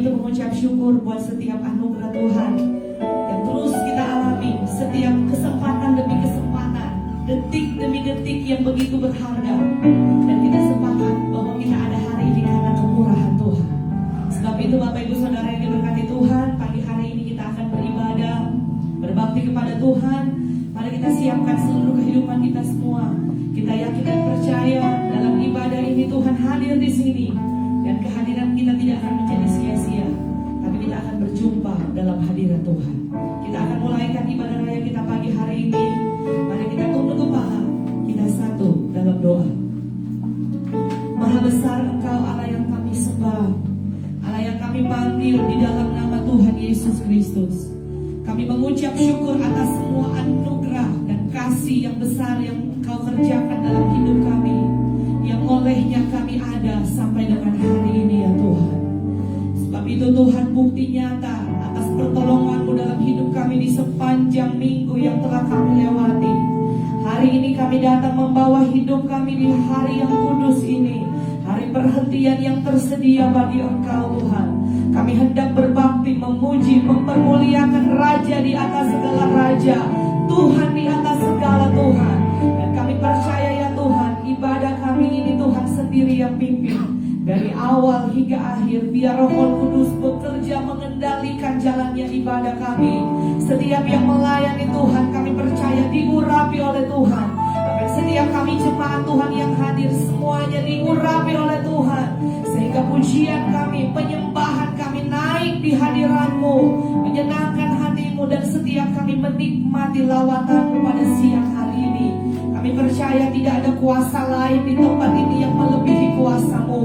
itu mengucap syukur buat setiap anugerah Tuhan yang terus kita alami, setiap kesempatan demi kesempatan, detik demi detik yang begitu berharga. Dan kita sepakat bahwa kita ada hari ini karena kemurahan Tuhan. Sebab itu Bapak Ibu Saudara yang diberkati Tuhan, pagi hari ini kita akan beribadah, berbakti kepada Tuhan. Mari kita siapkan seluruh kehidupan kita semua. Kita yakin dan percaya dalam ibadah ini Tuhan hadir di sini. Dan kehadiran kita tidak akan menjadi sia-sia, tapi kita akan berjumpa dalam hadirat Tuhan. Kita akan mulaikan ibadah raya kita pagi hari ini. Mari kita tunduk kepala, kita satu dalam doa. Maha besar Engkau Allah yang kami sembah, Allah yang kami panggil di dalam nama Tuhan Yesus Kristus. Kami mengucap syukur atas semua anugerah dan kasih yang besar yang Engkau kerjakan dalam hidup kami, yang olehnya kami ada sampai dengan hari ini ya Tuhan. Sebab itu Tuhan, bukti nyata atas pertolongan-Mu dalam hidup kami di sepanjang minggu yang telah kami lewati. Hari ini kami datang membawa hidup kami di hari yang kudus ini, hari perhentian yang tersedia bagi Engkau Tuhan. Kami hendak berbakti, memuji, mempermuliakan Raja di atas segala Raja, Tuhan di atas segala Tuhan. Dan kami percaya ya Tuhan, ibadah kami ini Tuhan sendiri yang pimpin dari awal hingga akhir. Biar Roh Kudus bekerja mengendalikan jalannya ibadah kami. Setiap yang melayani Tuhan, kami percaya diurapi oleh Tuhan. Dan setiap kami jemaat Tuhan yang hadir, semuanya diurapi oleh Tuhan, sehingga pujian kami, penyembahan kami naik di hadirat-Mu, menyenangkan hati-Mu. Dan setiap kami menikmati lawatan-Mu pada siang hari ini. Kami percaya tidak ada kuasa lain di tempat ini yang melebihi kuasa-Mu.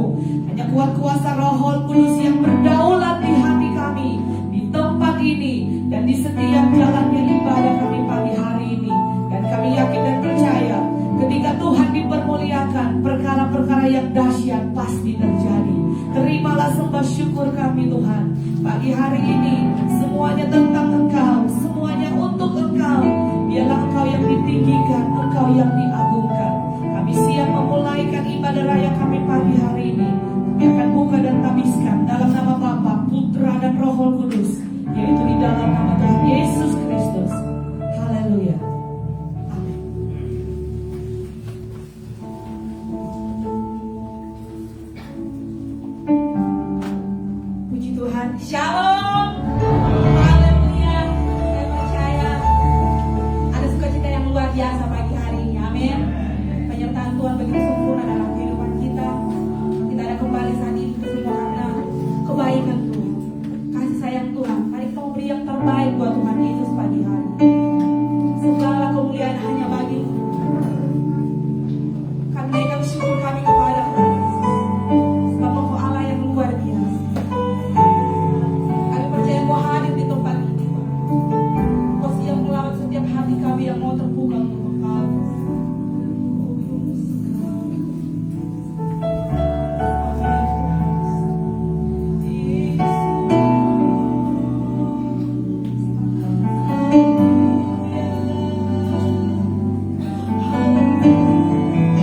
Hanya kuasa Roh Kudus yang berdaulat di hati kami, di tempat ini, dan di setiap jalannya ibadah kami pagi hari ini. Dan kami yakin dan percaya, ketika Tuhan dipermuliakan, perkara-perkara yang dahsyat pasti terjadi. Terimalah sembah syukur kami Tuhan. Pagi hari ini, semuanya tentang Engkau, semuanya untuk Engkau. Biarlah Engkau yang ditinggikan, Engkau yang diagungkan. Kami siap memulaikan ibadah raya kami pagi hari ini. Kami akan buka dan tabiskan dalam nama Bapa, Putra dan Roh Kudus, yaitu di dalam nama Tuhan Yesus Kristus. Haleluya. Amin. Puji Tuhan. Shalom. Haleluya. Saya percaya ada sukacita yang luar biasa pagi hari ini. Amin. Penyertaan Tuhan begitu sempurna dalam kehidupan kita. Kita ada kembali saat ini semua karena kebaikan Tuhan, kasih sayang Tuhan. Mari kita beri yang terbaik buat Tuhan Yesus pagi hari. Segala kemuliaan hanya bagi kami naikkan syukur kami kepada Tuhan Yesus. Sebab Engkau Allah yang luar biasa. Kami percaya Engkau hadir di tempat ini. Engkau siap melawat setiap hati kami yang mau terbuka untuk Engkau. Yeah.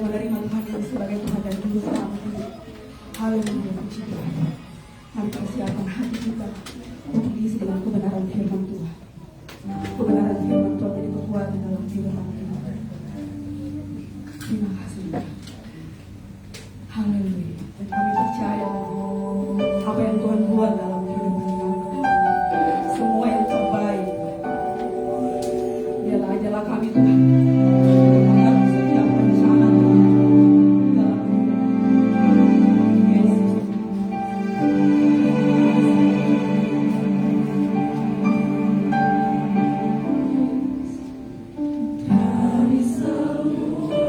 menerima Tuhan Yesus sebagai Tuhan dan Juru Selamat hidup. Haleluya, puji Tuhan. Mari persiapkan hati kita untuk diisi dengan kebenaran firman Tuhan. Kebenaran firman Tuhan jadi kekuatan dalam kehidupan kita. Terima kasih. Haleluya. Dan kami percaya apa yang Tuhan buat dalam kehidupan kami. Semua yang terbaik. Biarlah ajalah kami Tuhan. Menghadapi setiap rencana Tuhan dalam kehidupan Yesus. Dari semua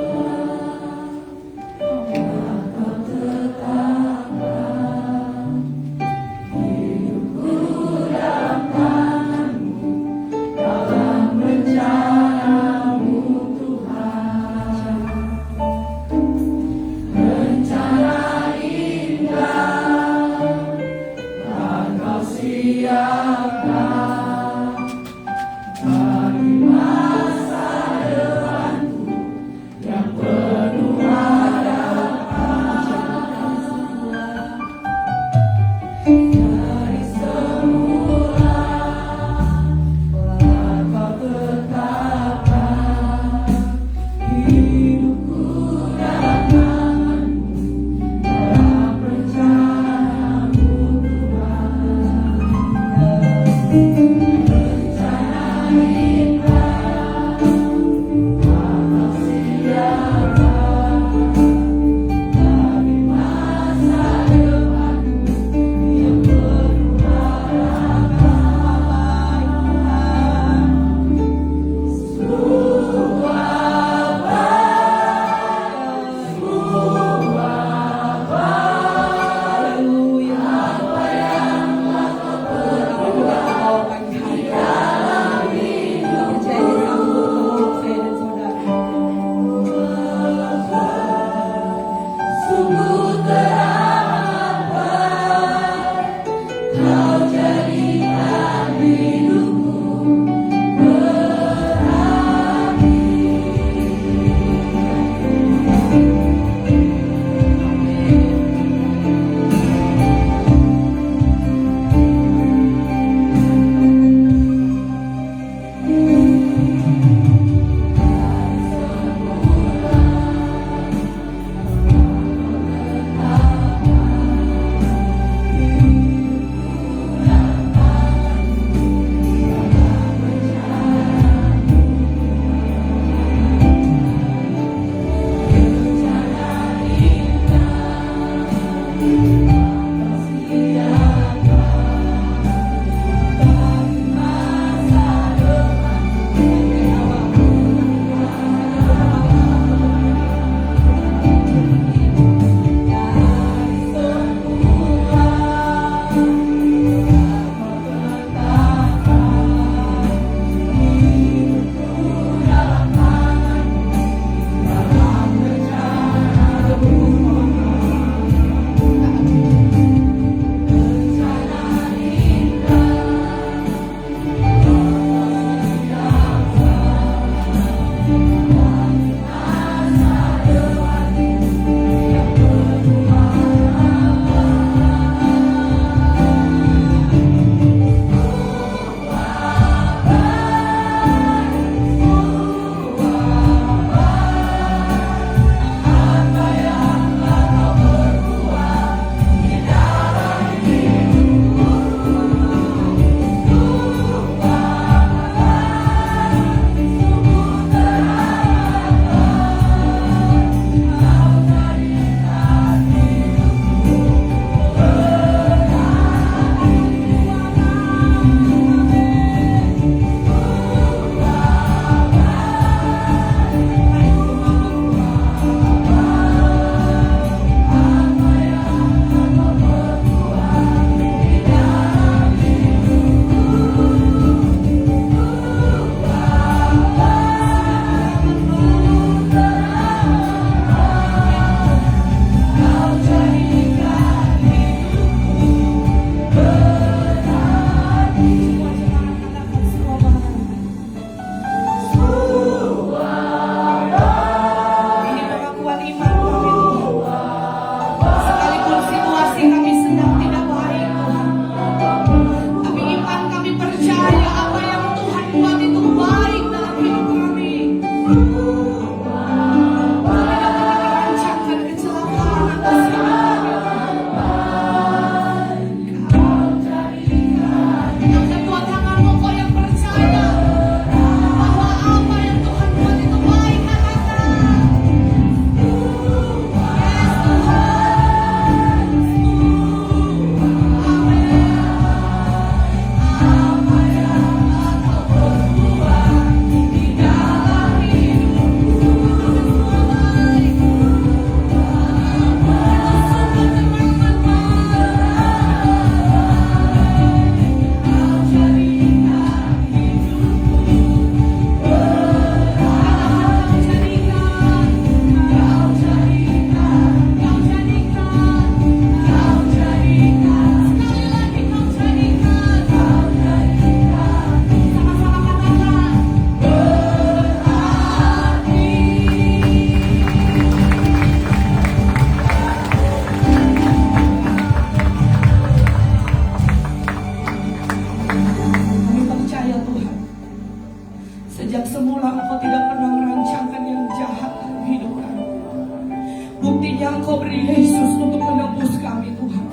yang Kau beri Yesus untuk menebus kami Tuhan.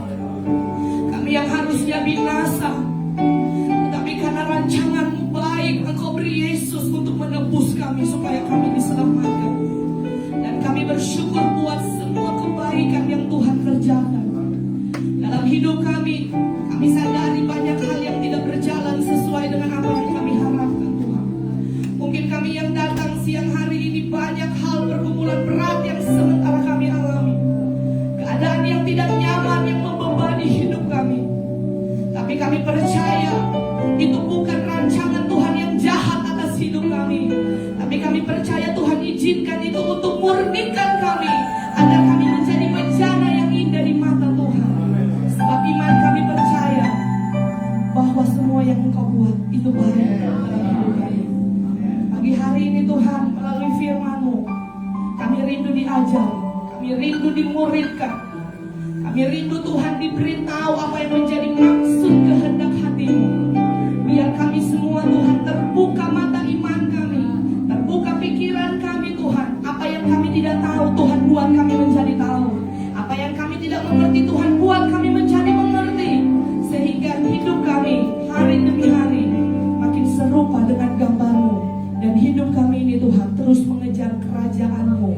Kami yang harusnya binasa, tetapi karena rancangan-Mu baik, Engkau beri Yesus untuk menebus kami supaya kami diselamatkan. Dan kami bersyukur buat semua kebaikan yang Tuhan kerjakan dalam hidup kami. Kami sadari banyak hal yang tidak berjalan sesuai dengan apa yang kami harapkan Tuhan. Mungkin kami yang datang siang hari ini banyak hal pergumulan berat yang sementara kami alami, keadaan yang tidak nyaman yang membebani hidup kami. Tapi kami percaya itu bukan rancangan Tuhan yang jahat atas hidup kami. Tapi kami percaya Tuhan izinkan itu untuk murnikan kami, agar kami menjadi bejana yang indah di mata Tuhan. Sebab iman kami percaya bahwa semua yang Engkau buat itu baik dalam hidup kami. Pagi hari ini Tuhan, melalui firman-Mu, kami rindu diajar, kami rindu dimuridkan, kami rindu Tuhan diberitahu apa yang menjadi maksud kehendak hati-Mu. Biar kami semua Tuhan terbuka mata iman kami, terbuka pikiran kami Tuhan. Apa yang kami tidak tahu Tuhan buat kami menjadi tahu, apa yang kami tidak mengerti Tuhan buat kami menjadi mengerti, sehingga hidup kami hari demi hari makin serupa dengan gambar-Mu. Dan hidup kami ini Tuhan terus mengejar kerajaan-Mu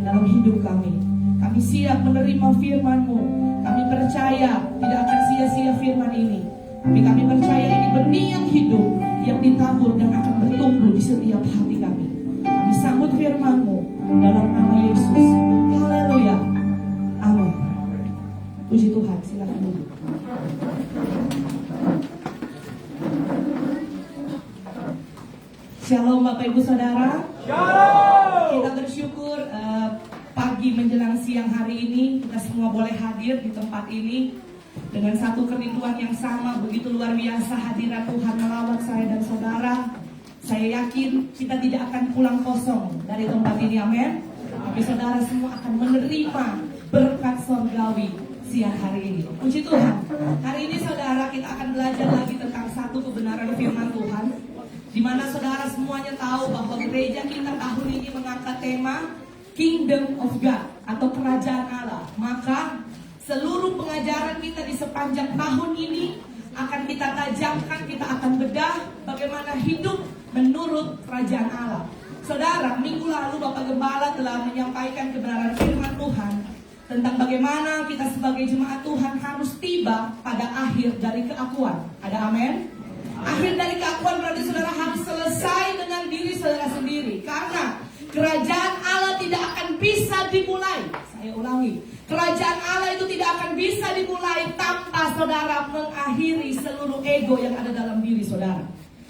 dalam hidup kami. Kami siap menerima firman-Mu. Kami percaya tidak akan sia-sia firman ini. Tapi kami percaya ini benih yang hidup, yang ditabur dan akan bertumbuh di setiap hati kami. Kami sambut firman-Mu dalam nama Yesus. Haleluya. Amin. Puji Tuhan, silakan duduk. Shalom Bapak Ibu Saudara. Shalom. Kita bersyukur pagi menjelang siang hari ini kita semua boleh hadir di tempat ini dengan satu kerinduan yang sama. Begitu luar biasa hadirat Tuhan melawat saya dan saudara. Saya yakin kita tidak akan pulang kosong dari tempat ini, amin. Tapi saudara semua akan menerima berkat surgawi siang hari ini. Puji Tuhan. Hari ini saudara kita akan belajar lagi tentang satu kebenaran firman Tuhan, di mana saudara semuanya tahu bahwa gereja kita tahun ini mengangkat tema Kingdom of God atau Kerajaan Allah. Maka seluruh pengajaran kita di sepanjang tahun ini akan kita tajamkan, kita akan bedah bagaimana hidup menurut Kerajaan Allah. Saudara, minggu lalu Bapak Gembala telah menyampaikan kebenaran firman Tuhan tentang bagaimana kita sebagai jemaat Tuhan harus tiba pada akhir dari keakuan. Ada amin? Akhir dari keakuan berarti saudara harus selesai dengan diri saudara sendiri. Karena kerajaan Allah tidak akan bisa dimulai. Saya ulangi, kerajaan Allah itu tidak akan bisa dimulai tanpa saudara mengakhiri seluruh ego yang ada dalam diri saudara.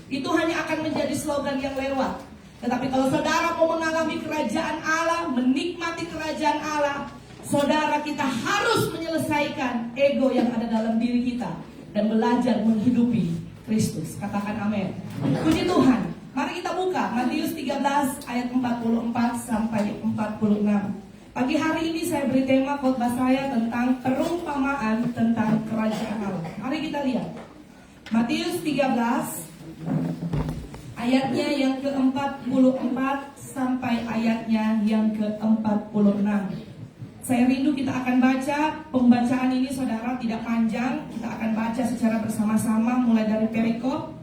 Itu hanya akan menjadi slogan yang lewat. Tetapi kalau saudara mau mengalami kerajaan Allah, menikmati kerajaan Allah, saudara kita harus menyelesaikan ego yang ada dalam diri kita dan belajar menghidupi Kristus. Katakan amin. Puji Tuhan. Mari kita buka Matius 13 ayat 44 sampai 46. Pagi hari ini saya beri tema khotbah saya tentang perumpamaan tentang kerajaan Allah. Mari kita lihat. Matius 13 ayatnya yang ke-44 sampai ayatnya yang ke-46. Saya rindu kita akan baca. Pembacaan ini saudara tidak panjang. Kita akan baca secara bersama-sama mulai dari perikop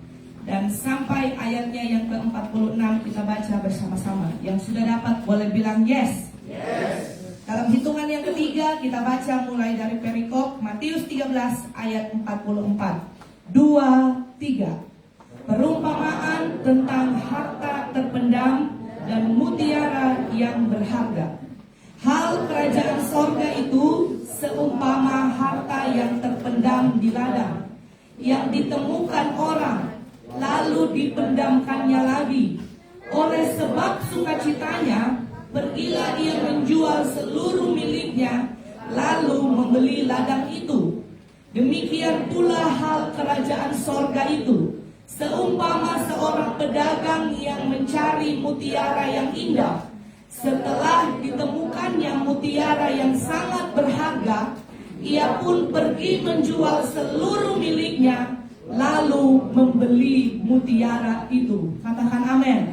dan sampai ayatnya yang ke-46 kita baca bersama-sama. Yang sudah dapat boleh bilang yes. Yes. Dalam hitungan yang ketiga kita baca mulai dari perikop Matius 13 ayat 44. 2, 3. Perumpamaan tentang harta terpendam dan mutiara yang berharga. Hal kerajaan sorga itu seumpama harta yang terpendam di ladang, yang ditemukan orang, lalu dipendamkannya lagi. Oleh sebab sukacitanya, pergilah dia menjual seluruh miliknya, lalu membeli ladang itu. Demikian pula hal kerajaan sorga itu, seumpama seorang pedagang yang mencari mutiara yang indah. Setelah ditemukannya mutiara yang sangat berharga, ia pun pergi menjual seluruh miliknya, lalu membeli mutiara itu. Katakan amin.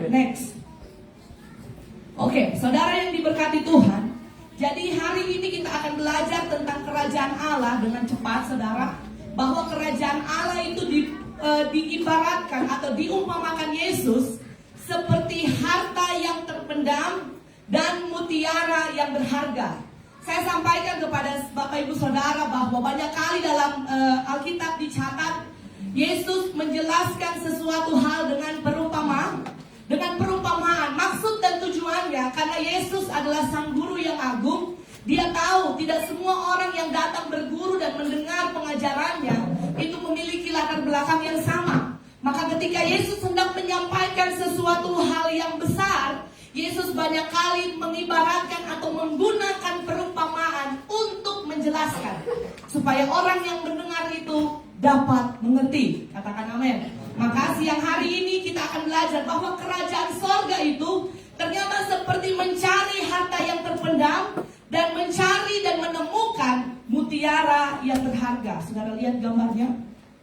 Next. Oke, saudara yang diberkati Tuhan, Jadi hari ini kita akan belajar tentang kerajaan Allah dengan cepat, saudara. Bahwa kerajaan Allah itu diibaratkan atau diumpamakan Yesus seperti harta yang terpendam dan mutiara yang berharga. Saya sampaikan kepada Bapak Ibu Saudara bahwa banyak kali dalam Alkitab dicatat Yesus menjelaskan sesuatu hal dengan perumpamaan. Maksud dan tujuannya karena Yesus adalah sang guru yang agung. Dia tahu tidak semua orang yang datang berguru dan mendengar pengajarannya itu memiliki latar belakang yang sama. Maka ketika Yesus hendak menyampaikan sesuatu hal yang besar, Yesus banyak kali mengibaratkan atau menggunakan perumpamaan untuk menjelaskan supaya orang yang mendengar itu dapat mengerti. Katakan amin. Maka siang hari ini kita akan belajar bahwa kerajaan sorga itu ternyata seperti mencari harta yang terpendam dan mencari dan menemukan mutiara yang berharga. Saudara lihat gambarnya.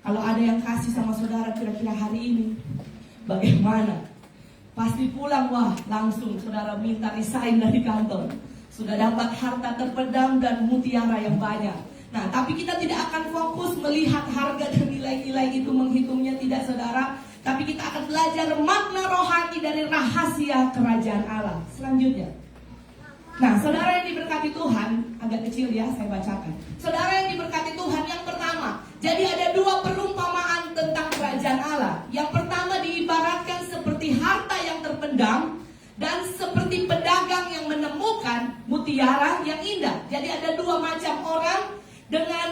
Kalau ada yang kasih sama saudara kira-kira hari ini, bagaimana? Pasti pulang, wah langsung saudara minta resign dari kantor. Sudah dapat harta terpendam dan mutiara yang banyak. Nah, tapi kita tidak akan fokus melihat harga dan nilai-nilai itu, menghitungnya tidak, saudara. Tapi kita akan belajar makna rohani dari rahasia kerajaan Allah. Selanjutnya. Nah, saudara yang diberkati Tuhan, agak kecil ya, saya bacakan. Saudara yang diberkati Tuhan, yang pertama, jadi ada dua perumpamaan tentang kerajaan Allah. Yang pertama diibaratkan seperti harta yang terpendam dan seperti pedagang yang menemukan mutiara yang indah. Jadi ada dua macam orang dengan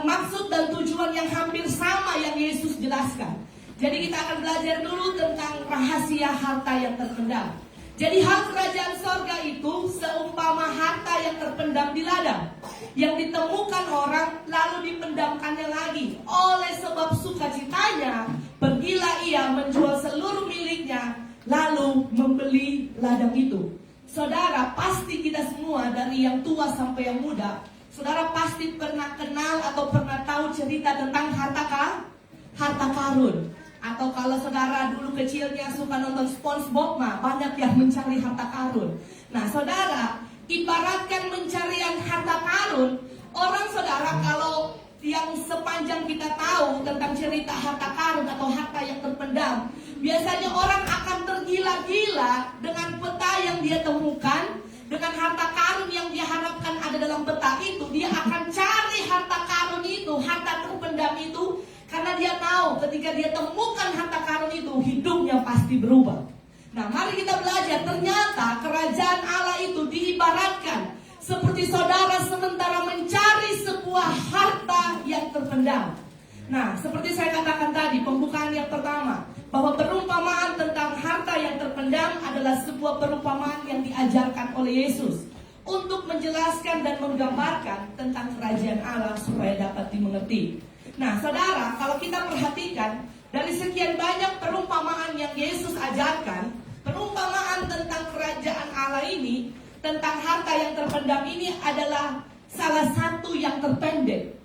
maksud dan tujuan yang hampir sama yang Yesus jelaskan. Jadi kita akan belajar dulu tentang rahasia harta yang terpendam. Jadi hal kerajaan sorga itu seumpama harta yang terpendam di ladang, yang ditemukan orang lalu dipendamkannya lagi. Oleh sebab sukacitanya, pergilah ia menjual seluruh miliknya lalu membeli ladang itu. Saudara, pasti kita semua dari yang tua sampai yang muda, saudara pasti pernah kenal atau pernah tahu cerita tentang harta karun. Atau kalau saudara dulu kecilnya suka nonton SpongeBob, banyak yang mencari harta karun. Nah, saudara, ibaratkan pencarian harta karun, orang saudara kalau yang sepanjang kita tahu tentang cerita harta karun atau harta yang terpendam, biasanya orang akan tergila-gila dengan peta yang dia temukan, dengan harta karun yang dia harapkan ada dalam peta itu. Dia akan cari harta karun itu, harta terpendam itu, karena dia tahu ketika dia temukan harta karun itu, hidupnya pasti berubah. Nah, mari kita belajar. Ternyata kerajaan Allah itu diibaratkan seperti saudara sementara mencari sebuah harta yang terpendam. Nah, seperti saya katakan tadi, pembukaan yang pertama, bahwa perumpamaan tentang harta yang terpendam adalah sebuah perumpamaan yang diajarkan oleh Yesus untuk menjelaskan dan menggambarkan tentang kerajaan Allah supaya dapat dimengerti. Nah, saudara, kalau kita perhatikan dari sekian banyak perumpamaan yang Yesus ajarkan, perumpamaan tentang kerajaan Allah ini, tentang harta yang terpendam ini adalah salah satu yang terpendek.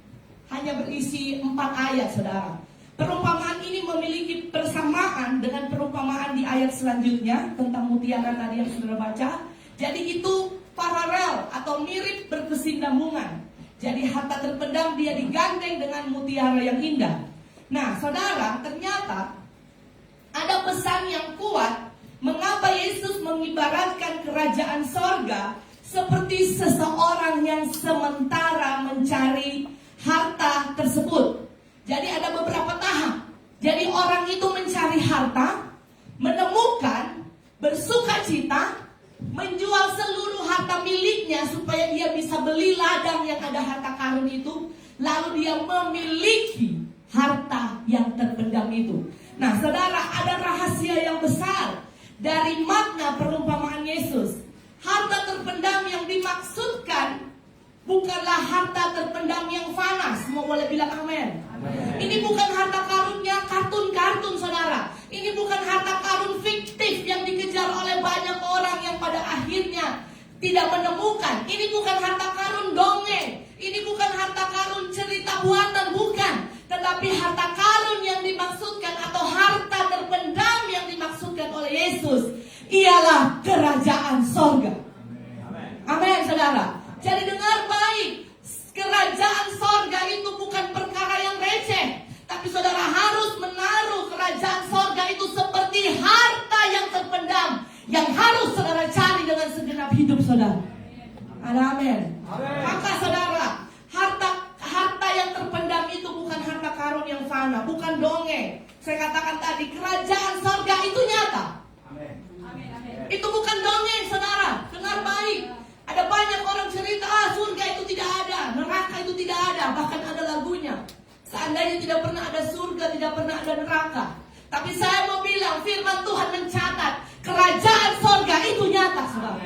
Hanya berisi 4 ayat, saudara. Perumpamaan ini memiliki persamaan dengan perumpamaan di ayat selanjutnya tentang mutiara tadi yang saudara baca. Jadi itu paralel atau mirip berkesinambungan. Jadi harta terpendam dia digandeng dengan mutiara yang indah. Nah, saudara, ternyata ada pesan yang kuat mengapa Yesus mengibaratkan kerajaan sorga seperti seseorang yang sementara mencari harta tersebut. Jadi ada beberapa tahap. Jadi orang itu mencari harta, menemukan, bersukacita, menjual seluruh harta miliknya supaya dia bisa beli ladang yang ada harta karun itu, lalu dia memiliki harta yang terpendam itu. Nah, saudara, ada rahasia yang besar dari makna perumpamaan Yesus. Harta terpendam yang dimaksudkan bukanlah harta terpendam yang fana. Semua boleh bilang amin. Ini bukan harta karunnya kartun-kartun, saudara. Ini bukan harta karun fiktif yang dikejar oleh banyak orang yang pada akhirnya tidak menemukan. Ini bukan harta karun dongeng. Ini bukan harta karun cerita buatan, bukan. Tetapi harta karun yang dimaksudkan atau harta terpendam yang dimaksudkan oleh Yesus ialah kerajaan sorga. Amin, saudara. Jadi dengar baik, kerajaan sorga itu bukan perkara yang receh. Tapi saudara harus menaruh kerajaan sorga itu seperti harta yang terpendam, yang harus saudara cari dengan segenap hidup saudara. Ada amin. Maka saudara, harta yang terpendam itu bukan harta karun yang fana, bukan dongeng. Saya katakan tadi, kerajaan sorga itu nyata. Itu bukan dongeng saudara. Dengar baik. Ada banyak orang cerita, surga itu tidak ada, neraka itu tidak ada. Bahkan ada lagunya. Seandainya tidak pernah ada surga, tidak pernah ada neraka. Tapi saya mau bilang, firman Tuhan mencatat, kerajaan sorga itu nyata saudara.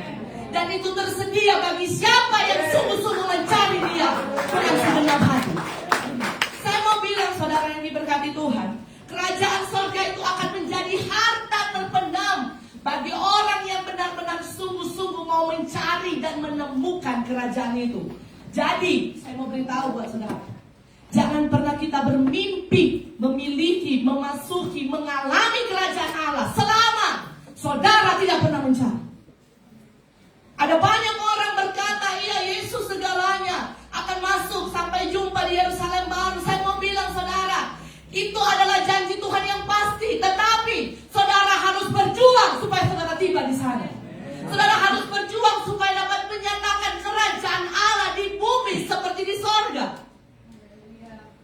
Dan itu tersedia bagi siapa yang sungguh-sungguh mencari dia dengan segenap hati. Saya mau bilang saudara yang diberkati Tuhan, kerajaan sorga itu akan menjadi harta terpendam bagi orang yang benar-benar sungguh-sungguh mau mencari dan menemukan kerajaan itu. Jadi, saya mau beritahu buat saudara, jangan pernah kita bermimpi, memiliki, memasuki, mengalami kerajaan Allah selama saudara tidak pernah mencari. Ada banyak orang berkata, iya Yesus segalanya akan masuk sampai jumpa di Yerusalem baru. Saya mau bilang saudara, itu adalah janji Tuhan yang pasti. Tetapi saudara harus berjuang supaya saudara tiba di sana. Saudara harus berjuang supaya dapat menyatakan kerajaan Allah di bumi seperti di sorga.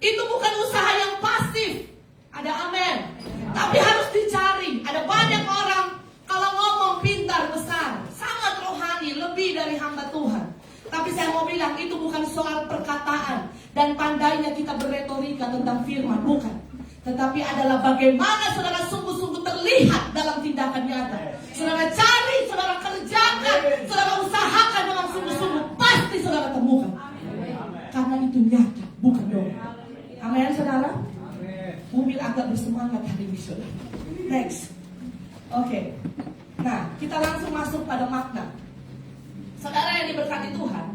Itu bukan usaha yang pasif. Ada amin. Tapi harus dicari. Ada banyak orang kalau ngomong pintar besar, sangat rohani, lebih dari hamba Tuhan. Tapi saya mau bilang itu bukan soal perkataan dan pandainya kita berretorika tentang firman, bukan. Tetapi adalah bagaimana saudara sungguh-sungguh terlihat dalam tindakan nyata. Saudara cari, saudara kerjakan, saudara usahakan dengan sungguh-sungguh, pasti saudara temukan. Karena itu nyata, bukan doang. Amin saudara. Bumi agak bersemangat hari ini saudara. Next. Oke. Nah, kita langsung masuk pada makna. Saudara yang diberkati Tuhan,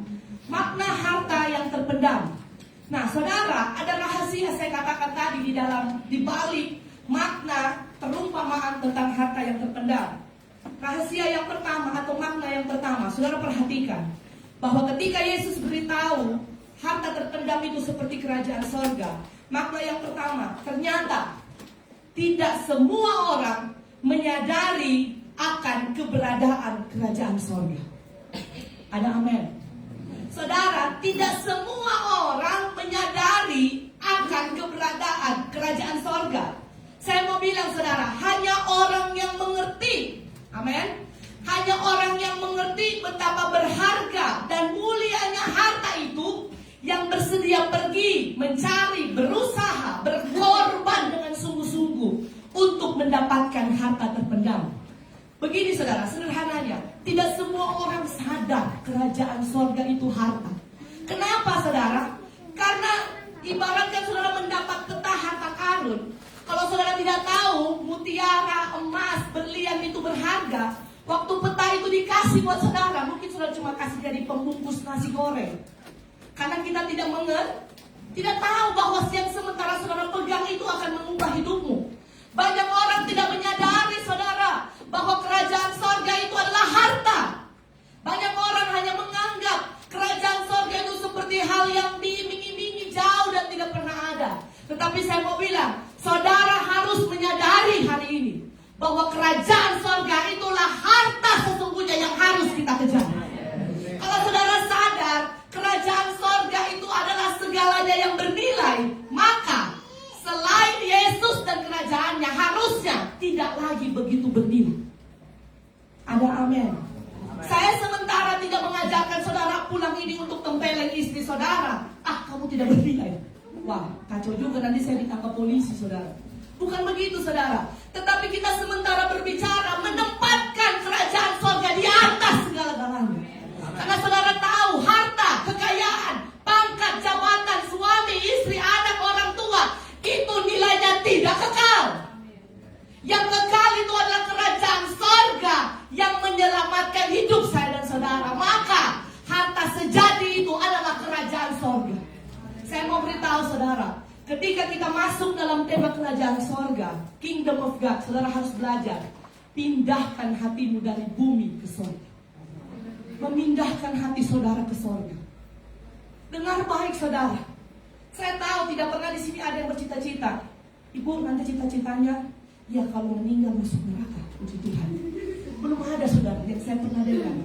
makna harta yang terpendam. Nah, saudara, ada rahasia saya katakan tadi di balik makna perumpamaan tentang harta yang terpendam. Rahasia yang pertama atau makna yang pertama, saudara perhatikan bahwa ketika Yesus beritahu harta terpendam itu seperti kerajaan sorga, makna yang pertama, ternyata tidak semua orang menyadari akan keberadaan kerajaan sorga. Ada amin. Saudara, tidak semua orang menyadari akan keberadaan kerajaan sorga. Saya mau bilang saudara, hanya orang yang mengerti. Amin. Hanya orang yang mengerti betapa berharga dan mulianya harta itu yang bersedia pergi, mencari, berusaha, berkorban dengan sungguh-sungguh untuk mendapatkan harta terpendam. Begini saudara, sederhananya, tidak semua orang sadar kerajaan sorga itu harta. Kenapa saudara? Karena ibaratkan saudara mendapat peta harta karun. Kalau saudara tidak tahu mutiara, emas, berlian itu berharga, waktu peta itu dikasih buat saudara, mungkin saudara cuma kasih jadi pembungkus nasi goreng. Karena kita tidak tahu bahwa yang sementara saudara pegang itu akan mengubah hidupmu. Banyak orang tidak menyadari saudara bahwa kerajaan sorga itu adalah harta. Banyak orang hanya menganggap kerajaan sorga itu seperti hal yang diiming-imingi jauh dan tidak pernah ada. Tetapi saya mau bilang, saudara harus menyadari hari ini bahwa kerajaan sorga itulah harta sesungguhnya yang harus kita kejar. Kalau saudara sadar kerajaan sorga itu adalah segalanya yang bernilai, maka selain Yesus dan kerajaannya harusnya tidak lagi begitu bernilai. Ada amin. Saya sementara tidak mengajarkan saudara pulang ini untuk tempeleng istri saudara. Kamu tidak bernilai. Wah, kacau juga nanti saya ditangkap polisi saudara. Bukan begitu saudara. Tetapi kita sementara berbicara menempatkan kerajaan sorga di atas segala-galanya. Karena saudara tahu harta, kekayaan, pangkat, jabatan, suami, istri, anak, orang tua, itu nilainya tidak kekal. Yang kekal itu adalah kerajaan sorga yang menyelamatkan hidup saya dan saudara. Maka harta sejati itu adalah kerajaan sorga. Saya mau beritahu saudara, ketika kita masuk dalam tema kerajaan sorga, Kingdom of God, saudara harus belajar pindahkan hatimu dari bumi ke sorga. memindahkan hati saudara ke sorga. Dengar baik saudara. Saya tahu tidak pernah di sini ada yang bercita-cita. Ibu nanti cita-citanya, ya kalau meninggal masuk neraka. Puji Tuhan. Belum ada saudara yang saya pernah dengar.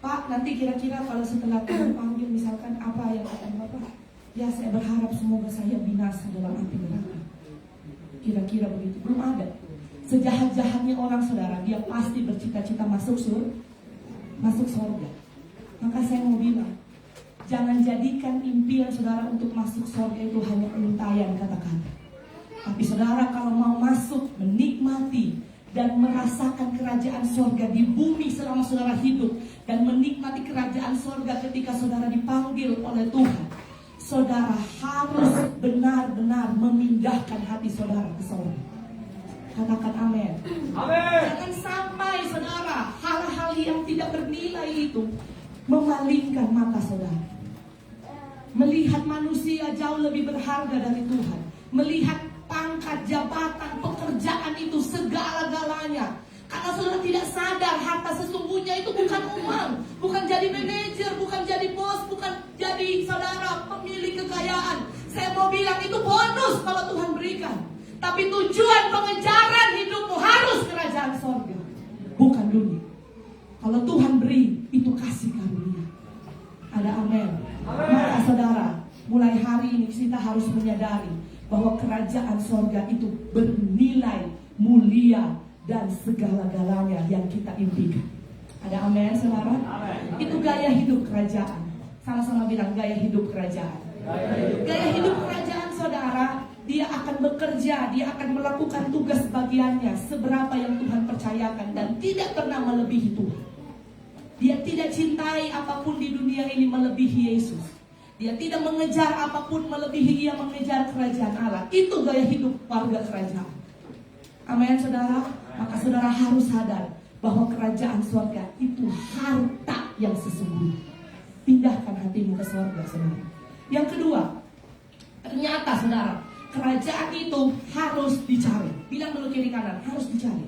Pak, nanti kira-kira kalau setelah Tuhan panggil misalkan apa yang akan Bapak? Ya saya berharap semoga saya binasa dalam api neraka. Kira-kira begitu. Belum ada. Sejahat-jahatnya orang saudara, dia pasti bercita-cita masuk surga. Maka saya mau bilang, jangan jadikan impian saudara untuk masuk surga itu hanya untayan kata-kata. Tapi saudara kalau mau masuk, menikmati dan merasakan kerajaan surga di bumi selama saudara hidup, dan menikmati kerajaan surga ketika saudara dipanggil oleh Tuhan, saudara harus benar-benar memindahkan hati saudara ke surga. Katakan amin. Amin. Jangan sampai saudara hal-hal yang tidak bernilai itu memalingkan mata saudara. Melihat manusia jauh lebih berharga dari Tuhan. Melihat pangkat, jabatan, pekerjaan itu segala-galanya. Karena saudara tidak sadar harta sesungguhnya itu bukan uang, bukan jadi manajer, bukan jadi bos, bukan jadi saudara pemilik kekayaan. Saya mau bilang itu bonus kalau Tuhan berikan. Tapi tujuan pengejaran hidupmu harus kerajaan sorga, bukan dunia. Kalau Tuhan beri, itu kasih karunia. Ada amin. Maka saudara, mulai hari ini kita harus menyadari bahwa kerajaan sorga itu bernilai mulia dan segala-galanya yang kita impikan. Ada amin saudara? Amin. Itu gaya hidup kerajaan. Sama-sama bilang gaya hidup kerajaan. Gaya hidup kerajaan saudara, dia akan bekerja, dia akan melakukan tugas bagiannya seberapa yang Tuhan percayakan dan tidak pernah melebihi Tuhan. Dia tidak cintai apapun di dunia ini melebihi Yesus. Dia tidak mengejar apapun melebihi ia mengejar kerajaan Allah. Itu gaya hidup warga kerajaan. Amin saudara. Maka saudara harus sadar bahwa kerajaan surga itu harta yang sesungguhnya. Pindahkan hatimu ke surga saudara. Yang kedua, ternyata saudara, kerajaan itu harus dicari. Bilang dulu kiri kanan, harus dicari.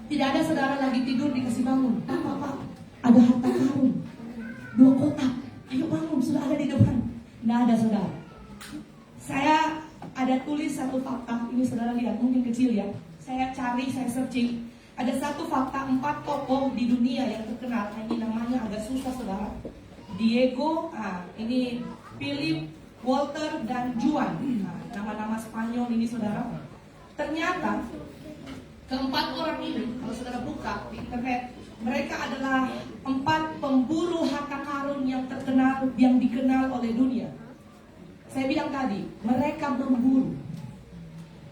Tidak ada saudara lagi tidur dikasih bangun. Pak, ada harta karun 2 kotak. Ayo bangun, sudah ada di depan. Tidak ada saudara. Saya ada tulis satu fakta. Ini saudara lihat, mungkin kecil ya. Saya cari, saya searching. Ada satu fakta 4 tokoh di dunia yang terkenal. Ini namanya agak susah saudara. Diego, ini Philip, Walter, dan Juan. Nama-nama Spanyol ini saudara. Ternyata keempat orang ini, kalau saudara buka di internet, mereka adalah 4 pemburu harta karun yang terkenal, yang dikenal oleh dunia. Saya bilang tadi, mereka memburu.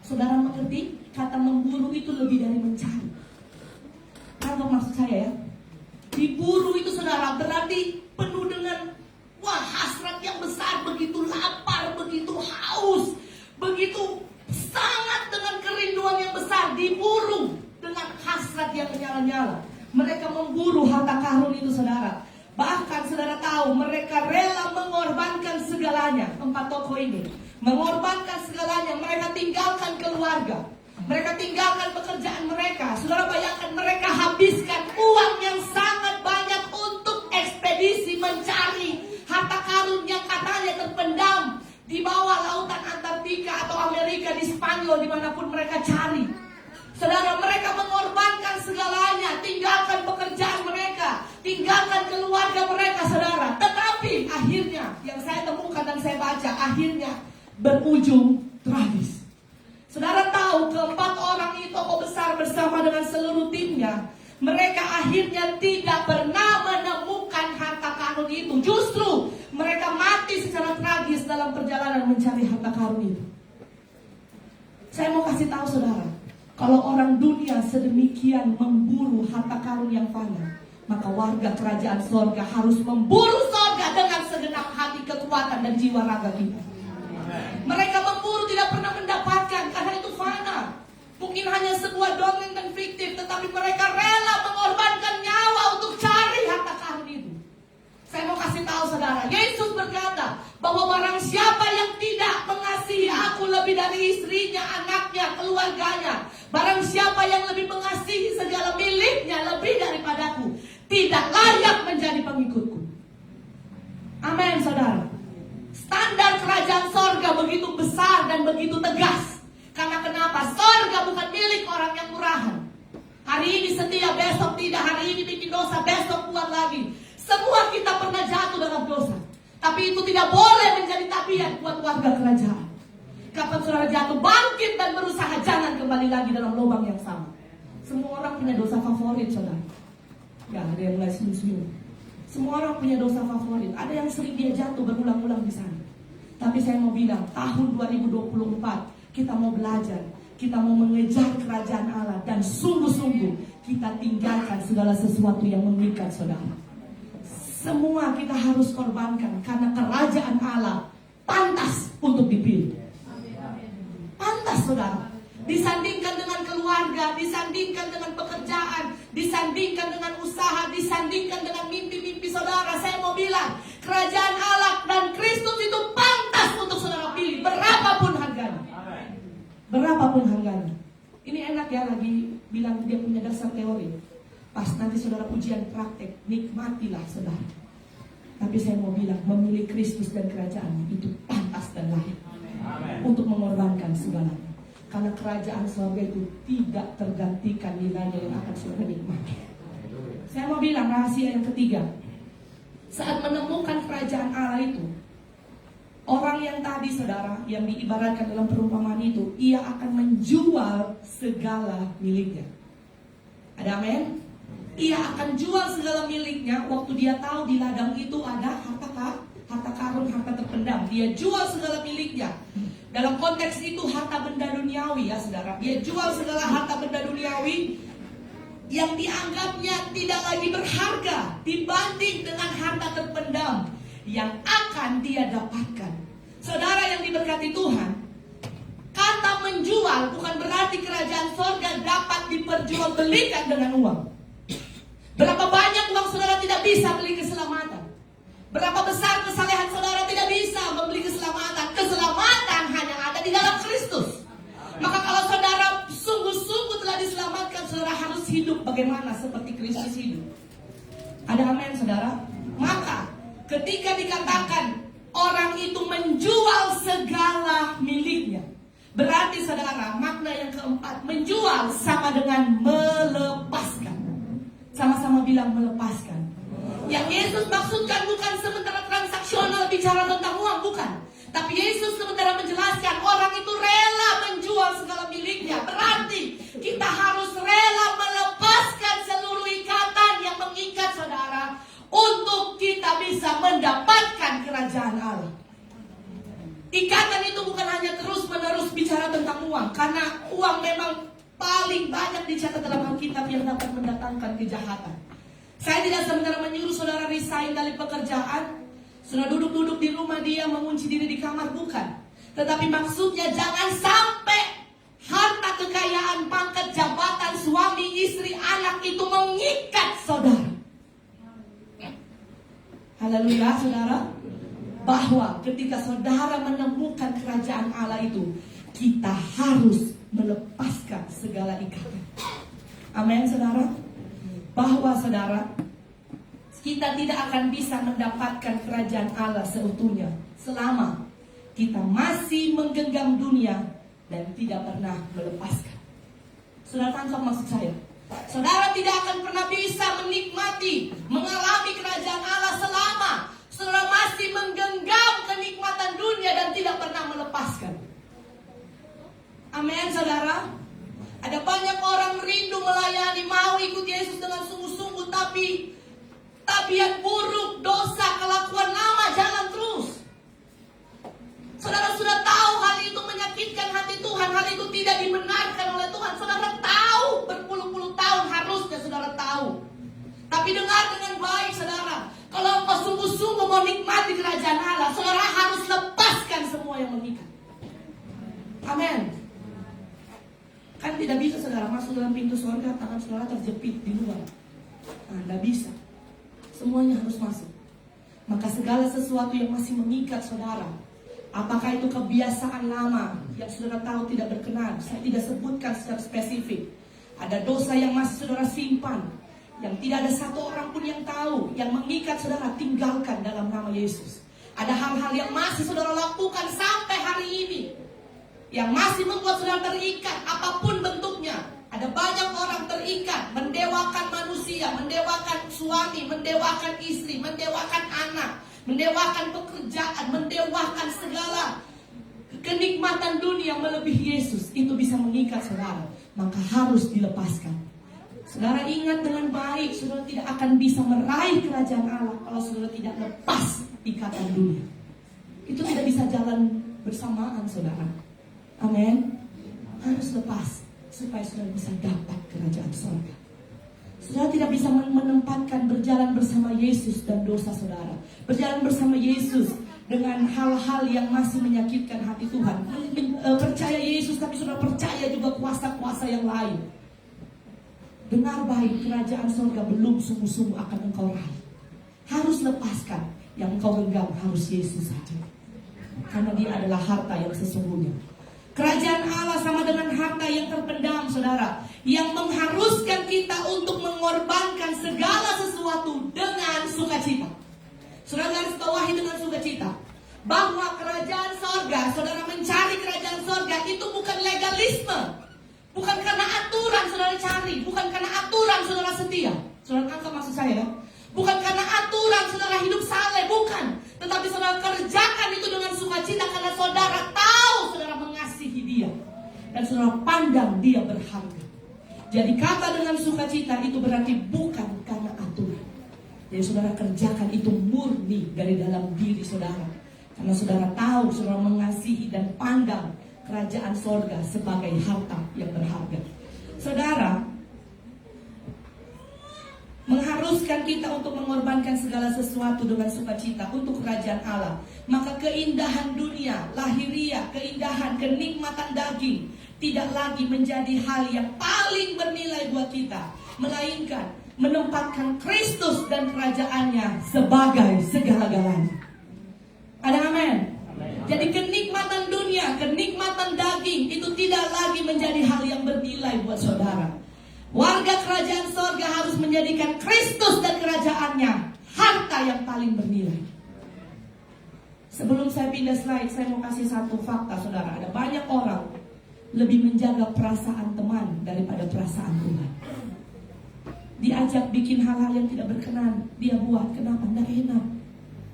Saudara mengerti? Kata memburu itu lebih dari mencari. Apa maksud saya ya? Diburu itu saudara berarti penuh dengan hasrat yang besar, begitu lapar, begitu haus, begitu sangat dengan kerinduan yang besar, diburu dengan hasrat yang menyala-nyala. Mereka memburu harta karun itu saudara. Bahkan saudara tahu mereka rela mengorbankan segalanya. 4 tokoh ini mengorbankan segalanya. Mereka tinggalkan keluarga, mereka tinggalkan pekerjaan mereka. Saudara bayangkan mereka habiskan uang yang sangat banyak untuk ekspedisi mencari harta karun yang katanya terpendam di bawah lautan Antartika atau Amerika, di Spanyol, dimanapun mereka cari. Saudara, mereka mengorbankan segalanya, tinggalkan pekerjaan mereka, tinggalkan keluarga mereka saudara. Tetapi akhirnya yang saya temukan dan saya baca, akhirnya berujung tragis. Saudara tahu keempat orang itu tokoh besar bersama dengan seluruh timnya, mereka akhirnya tidak pernah menemukan harta karun itu. Justru mereka mati secara tragis dalam perjalanan mencari harta karun itu. Saya mau kasih tahu saudara, kalau orang dunia sedemikian memburu harta karun yang fana, maka warga kerajaan sorga harus memburu sorga dengan segenap hati, kekuatan, dan jiwa raga kita. Mereka memburu tidak pernah mendapatkan karena itu fana. Mungkin hanya sebuah dongeng dan fiktif, tetapi mereka rela mengorbankan nyawa untuk cari harta karun itu. Saya mau kasih tahu saudara, Yesus berkata bahwa barang siapa yang tidak mengasihi aku lebih dari istrinya, anaknya, keluarganya, Barang siapa yang lebih mengasihi segala miliknya lebih daripadaku, tidak layak menjadi pengikutku. Amin, saudara. Standar kerajaan sorga begitu besar dan begitu tegas. Karena kenapa? Sorga bukan milik orang yang murahan. Hari ini setia, besok tidak. Hari ini bikin dosa, besok buat lagi. Semua kita pernah jatuh dalam dosa. Tapi itu tidak boleh menjadi tabiat buat warga kerajaan. Kapan saudara jatuh, bangkit dan berusaha, jangan kembali lagi dalam lubang yang sama. Semua orang punya dosa favorit, saudara. Ya, ada yang mulai senyum-senyum. Semua orang punya dosa favorit. Ada yang sering dia jatuh berulang-ulang di sana. Tapi saya mau bilang, tahun 2024 kita mau belajar, kita mau mengejar kerajaan Allah, dan sungguh-sungguh kita tinggalkan segala sesuatu yang mengikat, saudara. Semua kita harus korbankan karena kerajaan Allah pantas untuk dipilih. Pantas, saudara. Disandingkan dengan keluarga, disandingkan dengan pekerjaan, disandingkan dengan usaha, disandingkan dengan mimpi-mimpi saudara. Saya mau bilang, kerajaan Allah dan Kristus itu pantas untuk saudara pilih, berapapun harganya. Berapapun harganya. Ini enak ya, lagi bilang dia punya dasar teori. Pas nanti saudara ujian praktek, nikmatilah saudara. Tapi saya mau bilang, memilih Kristus dan kerajaan itu pantas dan layak untuk mengorbankan segalanya. Karena kerajaan surga itu tidak tergantikan nilainya yang akan saudara nikmati. Saya mau bilang rahasia yang ketiga. Saat menemukan kerajaan Allah itu, orang yang tadi saudara, yang diibaratkan dalam perumpamaan itu, ia akan menjual segala miliknya. Ada amin? Ia akan jual segala miliknya. Waktu dia tahu di ladang itu ada harta karun, harta terpendam, dia jual segala miliknya. Dalam konteks itu harta benda duniawi ya saudara. Dia jual segala harta benda duniawi yang dianggapnya tidak lagi berharga dibanding dengan harta terpendam yang akan dia dapatkan. Saudara yang diberkati Tuhan, kata menjual bukan berarti kerajaan sorga dapat diperjualbelikan dengan uang. Berapa banyak uang saudara tidak bisa beli keselamatan? Berapa besar kesalehan saudara tidak bisa membeli keselamatan? Keselamatan hanya ada di dalam Kristus. Maka kalau saudara sungguh-sungguh telah diselamatkan, saudara harus hidup bagaimana seperti Kristus hidup. Ada amin saudara? Maka ketika dikatakan orang itu menjual segala miliknya, berarti saudara, makna yang keempat, menjual sama dengan melepaskan. Sama-sama bilang melepaskan. Yang Yesus maksudkan bukan sementara transaksional bicara tentang uang, bukan. Tapi Yesus sementara menjelaskan orang itu rela menjual segala miliknya. Berarti kita harus rela melepaskan seluruh ikatan yang mengikat saudara, untuk kita bisa mendapatkan kerajaan Allah. Ikatan itu bukan hanya terus-menerus bicara tentang uang, karena uang memang paling banyak dicatat dalam Alkitab yang dapat mendatangkan kejahatan. Saya tidak sebenarnya menyuruh saudara resign dari pekerjaan, saudara duduk-duduk di rumah dia, mengunci diri di kamar, bukan. Tetapi maksudnya jangan sampai harta kekayaan, pangkat, jabatan, suami, istri, anak itu mengikat saudara. Haleluya saudara. Bahwa ketika saudara menemukan kerajaan Allah itu, kita harus melepaskan segala ikatan. Amin saudara. Bahwa saudara, kita tidak akan bisa mendapatkan kerajaan Allah seutuhnya selama kita masih menggenggam dunia dan tidak pernah melepaskan. Saudara tangkap maksud saya? Saudara tidak akan pernah bisa menikmati, mengalami kerajaan Allah selama saudara masih menggenggam kenikmatan dunia dan tidak pernah melepaskan. Amin saudara. Ada banyak orang rindu melayani, mau ikut Yesus dengan sungguh-sungguh, tapi tabiat buruk, dosa, kelakuan lama jalan terus. Saudara sudah tahu hal itu menyakitkan hati Tuhan, hal itu tidak dibenarkan oleh Tuhan. Saudara tahu, berpuluh-puluh tahun harusnya saudara tahu. Tapi dengar dengan baik saudara, kalau engkau sungguh-sungguh mau nikmati kerajaan Allah, saudara harus lepaskan semua yang mengikat. Amin. Kan tidak bisa saudara masuk dalam pintu surga, tangan saudara terjepit di luar. Nah, tidak bisa. Semuanya harus masuk. Maka segala sesuatu yang masih mengikat saudara, Apakah itu kebiasaan lama yang saudara tahu tidak berkenan? Saya tidak sebutkan secara spesifik. Ada dosa yang masih saudara simpan, yang tidak ada satu orang pun yang tahu, yang mengikat saudara, tinggalkan dalam nama Yesus. Ada hal-hal yang masih saudara lakukan sampai hari ini, yang masih membuat saudara terikat apapun bentuknya. Ada banyak orang terikat, mendewakan manusia, mendewakan suami, mendewakan istri, mendewakan anak, mendewakan pekerjaan, mendewakan segala kenikmatan dunia melebihi Yesus. Itu bisa mengikat saudara, maka harus dilepaskan. Saudara ingat dengan baik, saudara tidak akan bisa meraih kerajaan Allah kalau saudara tidak lepas ikatan dunia. Itu tidak bisa jalan bersamaan, saudara. Amin. Harus lepas supaya saudara bisa dapat kerajaan surga. Saudara tidak bisa menempatkan berjalan bersama Yesus dan dosa saudara, berjalan bersama Yesus dengan hal-hal yang masih menyakitkan hati Tuhan. Percaya Yesus tapi saudara percaya juga kuasa-kuasa yang lain. Dengar baik, kerajaan surga belum sungguh-sungguh akan engkau raih. Harus lepaskan. Yang engkau genggam harus Yesus saja, karena dia adalah harta yang sesungguhnya. Kerajaan Allah sama dengan harta yang terpendam, saudara, yang mengharuskan kita untuk mengorbankan segala sesuatu dengan sukacita. Saudara garis bawahi dengan sukacita bahwa kerajaan sorga, saudara mencari kerajaan sorga itu bukan legalisme, bukan karena aturan saudara cari, bukan karena aturan saudara setia. Saudara tangkap maksud saya ya? Bukan karena aturan saudara hidup saleh, bukan. Tetapi saudara kerjakan itu dengan sukacita karena saudara tahu saudara mengasihi dia, dan saudara pandang dia berharga. Jadi kata dengan sukacita itu berarti bukan karena aturan. Jadi saudara kerjakan itu murni dari dalam diri saudara, karena saudara tahu saudara mengasihi dan pandang kerajaan sorga sebagai harta yang berharga. Saudara, mengharuskan kita untuk mengorbankan segala sesuatu dengan sukacita untuk kerajaan Allah. Maka keindahan dunia, lahiriah, keindahan, kenikmatan daging tidak lagi menjadi hal yang paling bernilai buat kita, melainkan menempatkan Kristus dan kerajaannya sebagai segala-galanya. Ada amin? Jadi kenikmatan dunia, kenikmatan daging itu tidak lagi menjadi hal yang bernilai buat saudara. Warga kerajaan sorga harus menjadikan Kristus dan kerajaannya harta yang paling bernilai. Sebelum saya pindah slide, saya mau kasih satu fakta, saudara. Ada banyak orang lebih menjaga perasaan teman daripada perasaan Tuhan. Diajak bikin hal-hal yang tidak berkenan, dia buat. Kenapa? Nggak enak.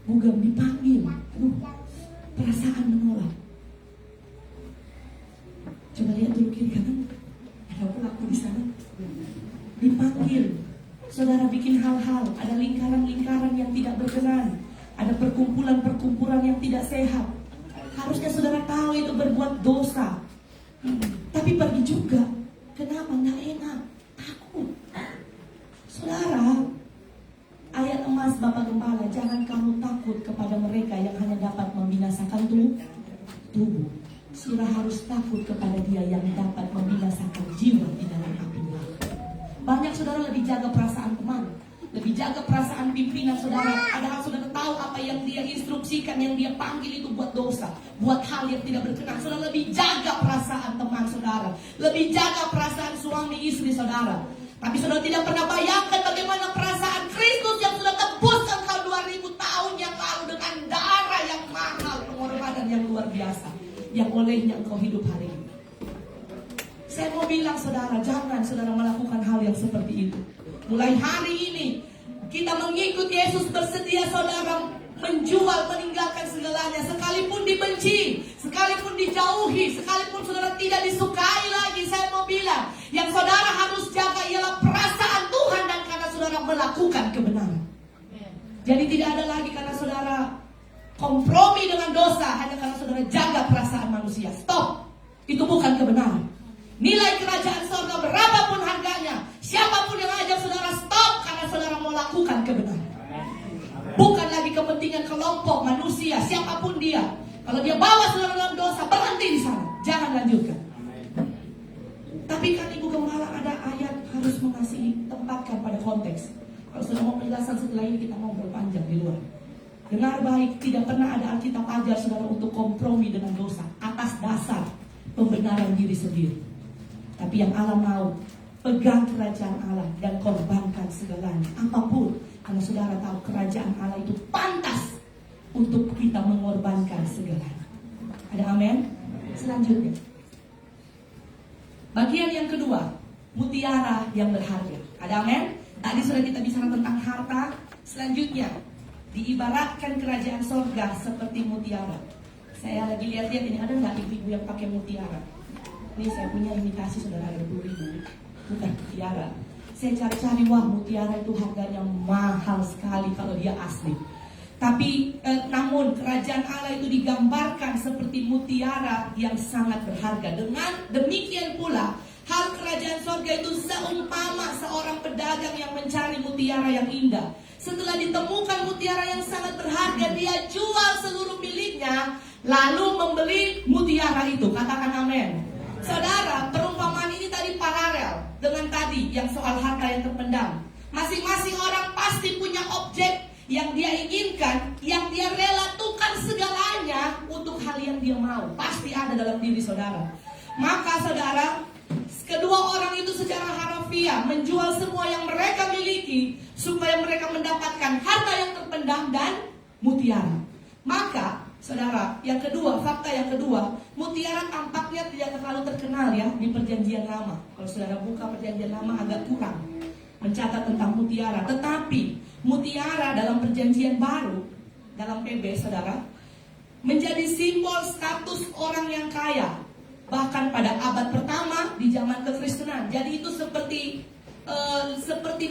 Bugam dipanggil. Aduh, perasaan menolak. Coba lihat dulu kiri kanan. Ada pelaku di sana. Dipanggil, saudara bikin hal-hal, ada lingkaran-lingkaran yang tidak berkenan, ada perkumpulan-perkumpulan yang tidak sehat. Harusnya saudara tahu itu berbuat dosa, tapi pergi juga. Kenapa? Nggak enak, takut. Saudara, ayat emas Bapak Gembala, jangan kamu takut kepada mereka yang hanya dapat membinasakan tubuh. Saudara harus takut kepada dia yang dapat membinasakan jiwa di dalam api neraka. Banyak saudara lebih jaga perasaan teman, lebih jaga perasaan pimpinan saudara. Padahal saudara tahu apa yang dia instruksikan, yang dia panggil itu buat dosa, buat hal yang tidak berkenan. Saudara lebih jaga perasaan teman saudara, lebih jaga perasaan suami istri saudara. Tapi saudara tidak pernah bayangkan bagaimana perasaan Kristus yang sudah tebus engkau 2000 tahun yang lalu dengan darah yang mahal, pengorbanan yang luar biasa, yang olehnya engkau hidup hari ini. Saya mau bilang saudara, jangan saudara melakukan hal yang seperti itu. Mulai hari ini kita mengikut Yesus, bersedia saudara menjual, meninggalkan segalanya. Sekalipun dibenci, sekalipun dijauhi, sekalipun saudara tidak disukai lagi. Saya mau bilang, yang saudara harus jaga ialah perasaan Tuhan, dan karena saudara melakukan kebenaran. Jadi tidak ada lagi karena saudara kompromi dengan dosa hanya karena saudara jaga perasaan manusia. Stop. Itu bukan kebenaran. Nilai kerajaan surga berapapun harganya, siapapun yang ajak saudara, stop, karena saudara mau lakukan kebenaran. Bukan lagi kepentingan kelompok manusia, siapapun dia. Kalau dia bawa saudara dalam dosa, berhenti di sana, jangan lanjutkan. Tapi kan Ibu Gembala ada ayat harus mengasihi, tempatkan pada konteks. Kalau saudara mau penjelasan setelah ini, kita mau berpanjang di luar. Dengar baik, tidak pernah ada Alkitab ajar saudara untuk kompromi dengan dosa atas dasar pembenaran diri sendiri. Tapi yang Allah mau, pegang kerajaan Allah dan korbankan segalanya, apapun. Karena saudara tahu kerajaan Allah itu pantas untuk kita mengorbankan segalanya. Ada amin? Selanjutnya, bagian yang kedua, mutiara yang berharga. Ada amin? Tadi sudah kita bicara tentang harta. Selanjutnya, diibaratkan kerajaan sorga seperti mutiara. Saya lagi lihat-lihat ini, ada nggak ibu-ibu yang pakai mutiara? Ini saya punya imitasi saudara, ada 20.000, bukan mutiara. Saya cari-cari, wah mutiara itu harganya mahal sekali kalau dia asli. Tapi namun kerajaan Allah itu digambarkan seperti mutiara yang sangat berharga. Dengan demikian pula, hal kerajaan sorga itu seumpama seorang pedagang yang mencari mutiara yang indah. Setelah ditemukan mutiara yang sangat berharga, dia jual seluruh miliknya, lalu membeli mutiara itu. Katakan amin. Saudara, perumpamaan ini tadi paralel dengan tadi yang soal harta yang terpendam. Masing-masing orang pasti punya objek yang dia inginkan, yang dia rela tukar segalanya untuk hal yang dia mau. Pasti ada dalam diri saudara. Maka saudara, kedua orang itu secara harfiah menjual semua yang mereka miliki supaya mereka mendapatkan harta yang terpendam dan mutiara. Maka saudara, yang kedua, fakta yang kedua, mutiara tampaknya tidak terlalu terkenal ya di perjanjian lama. Kalau saudara buka perjanjian lama agak kurang mencatat tentang mutiara. Tetapi mutiara dalam perjanjian baru, dalam PB saudara, menjadi simbol status orang yang kaya. Bahkan pada abad pertama di zaman kekristenan. Jadi itu seperti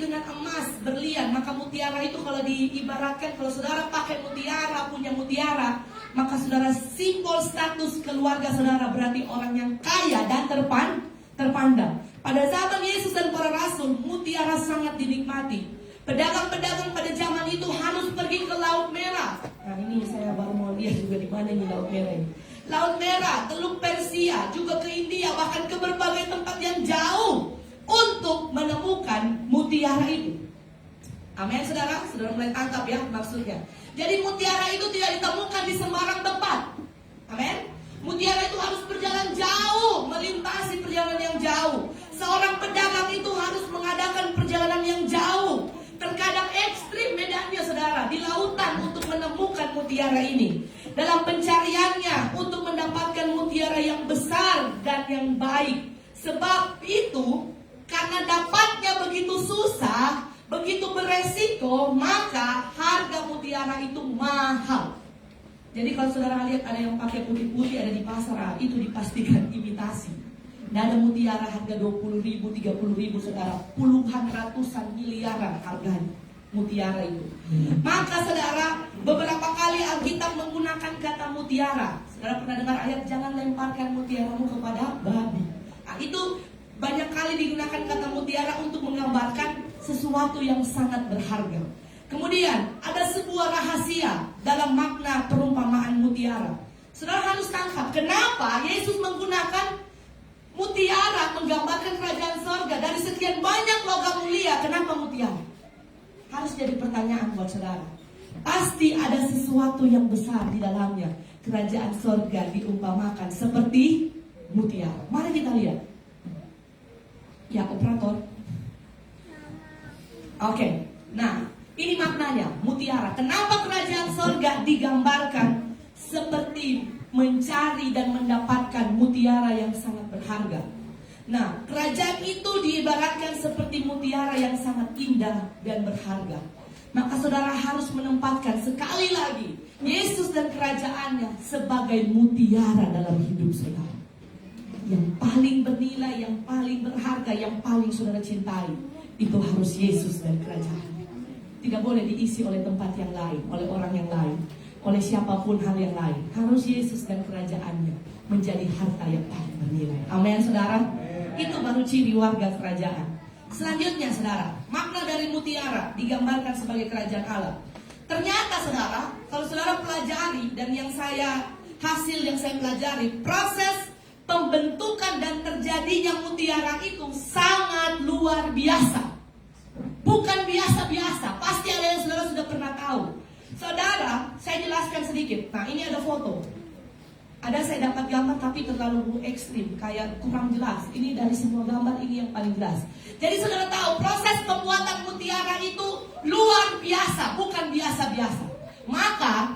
dengan emas, berlian. Maka mutiara itu kalau diibaratkan, kalau saudara pakai mutiara, punya mutiara, maka saudara simbol status keluarga saudara, berarti orang yang kaya dan terpandang. Pada zaman Yesus dan para rasul, mutiara sangat dinikmati. Pedagang-pedagang pada zaman itu harus pergi ke Laut Merah. Nah ini saya baru mau lihat juga di mana ini Laut Merah ini. Laut Merah, Teluk Persia, juga ke India, bahkan ke berbagai tempat yang jauh untuk menemukan mutiara itu. Amin saudara, saudara mulai tangkap ya maksudnya. Jadi mutiara itu tidak ditemukan di sembarang tempat. Amin. Mutiara itu harus berjalan jauh, melintasi perjalanan yang jauh. Seorang pedagang itu harus mengadakan perjalanan yang jauh. Terkadang ekstrim medannya saudara, di lautan untuk menemukan mutiara ini. Dalam pencariannya untuk mendapatkan mutiara yang besar dan yang baik. Sebab itu, karena dapatnya begitu susah, begitu beresiko, maka harga mutiara itu mahal. Jadi kalau saudara lihat ada yang pakai putih-putih ada di pasar, itu dipastikan imitasi. Nah ada mutiara harga 20.000, 30.000 saudara, puluhan ratusan miliaran harganya mutiara itu. Maka saudara, beberapa kali Alkitab menggunakan kata mutiara. Saudara pernah dengar ayat jangan lemparkan mutiaramu kepada babi. Nah, itu banyak kali digunakan kata mutiara untuk menggambarkan sesuatu yang sangat berharga. Kemudian ada sebuah rahasia dalam makna perumpamaan mutiara. Saudara harus tangkap kenapa Yesus menggunakan mutiara menggambarkan kerajaan sorga. Dari sekian banyak logam mulia, kenapa mutiara? Harus jadi pertanyaan buat saudara. Pasti ada sesuatu yang besar di dalamnya. Kerajaan sorga diumpamakan seperti mutiara. Mari kita lihat. Ya, operator. Oke, nah ini maknanya mutiara. Kenapa kerajaan sorga digambarkan seperti mencari dan mendapatkan mutiara yang sangat berharga? Nah, kerajaan itu diibaratkan seperti mutiara yang sangat indah dan berharga. Maka saudara harus menempatkan sekali lagi Yesus dan kerajaannya sebagai mutiara dalam hidup saudara. Yang paling bernilai, yang paling berharga, yang paling saudara cintai, itu harus Yesus dan kerajaannya. Tidak boleh diisi oleh tempat yang lain, oleh orang yang lain, oleh siapapun hal yang lain. Harus Yesus dan kerajaannya menjadi harta yang paling bernilai. Amin saudara. Itu baru ciri warga kerajaan. Selanjutnya saudara, makna dari mutiara digambarkan sebagai kerajaan Allah. Ternyata saudara, kalau saudara pelajari dan yang saya pelajari, proses pembentukan dan terjadinya mutiara itu sangat luar biasa. Bukan biasa-biasa. Pasti ada yang saudara sudah pernah tahu. Saudara, saya jelaskan sedikit. Nah, ini ada foto. Ada saya dapat gambar tapi terlalu ekstrim, kayak kurang jelas. Ini dari semua gambar ini yang paling jelas. Jadi saudara tahu proses pembuatan mutiara itu luar biasa, bukan biasa-biasa. Maka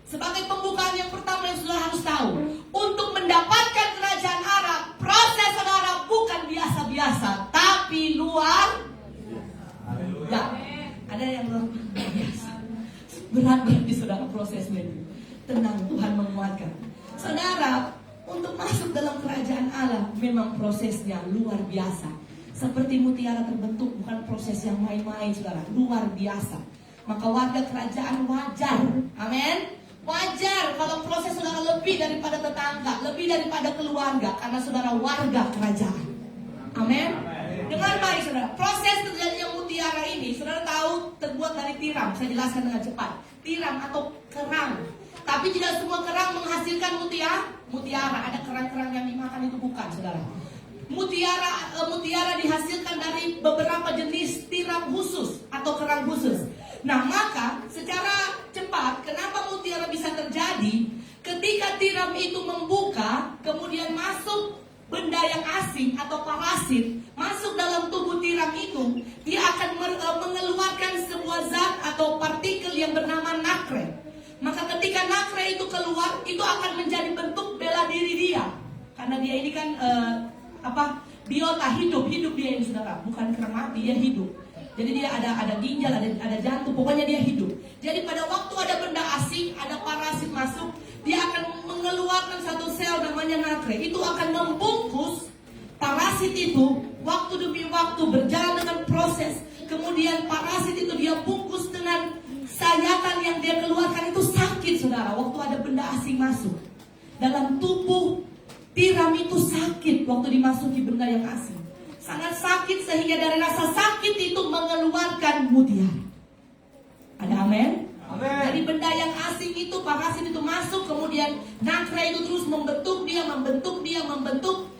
sebagai pembukaan yang pertama yang saudara harus tahu, untuk mendapatkan kerajaan Allah, proses saudara bukan biasa-biasa, tapi luar biasa. Ya, ada yang luar biasa. Berat berarti saudara prosesnya itu. Tenang, Tuhan menguatkan. Saudara, untuk masuk dalam kerajaan Allah memang prosesnya luar biasa. Seperti mutiara terbentuk bukan proses yang main-main, saudara. Luar biasa. Maka warga kerajaan wajar. Amin. Wajar kalau proses saudara lebih daripada tetangga, lebih daripada keluarga, karena saudara warga kerajaan. Amin. Dengar baik saudara, proses terjadinya mutiara ini, saudara tahu terbuat dari tiram. Saya jelaskan dengan cepat. Tiram atau kerang. Tapi tidak semua kerang menghasilkan mutiara. Ada kerang-kerang yang dimakan itu bukan, saudara. Mutiara dihasilkan dari beberapa jenis tiram khusus atau kerang khusus. Nah, maka secara cepat, kenapa mutiara bisa terjadi? Ketika tiram itu membuka, kemudian masuk benda yang asing atau parasit masuk dalam tubuh tiram itu, dia akan mengeluarkan sebuah zat atau partikel yang bernama nakre. Maka ketika nakre itu keluar, itu akan menjadi bentuk bela diri dia. Karena dia ini kan biota, hidup dia ini saudara, bukan kerang mati, dia hidup. Jadi dia ada ginjal, ada jantung, pokoknya dia hidup. Jadi pada waktu ada benda asing, ada parasit masuk, dia akan mengeluarkan satu sel namanya nakre. Itu akan membungkus parasit itu waktu demi waktu berjalan dengan proses. Kemudian parasit itu dia bungkus dengan sayatan yang dia keluarkan itu sakit, saudara. Waktu ada benda asing masuk dalam tubuh tiram itu sakit waktu dimasuki benda yang asing. Sangat sakit sehingga dari rasa sakit itu mengeluarkan mutiara. Ada amin? Amin. Dari benda yang asing itu, parasit itu masuk, kemudian nakre itu terus membentuk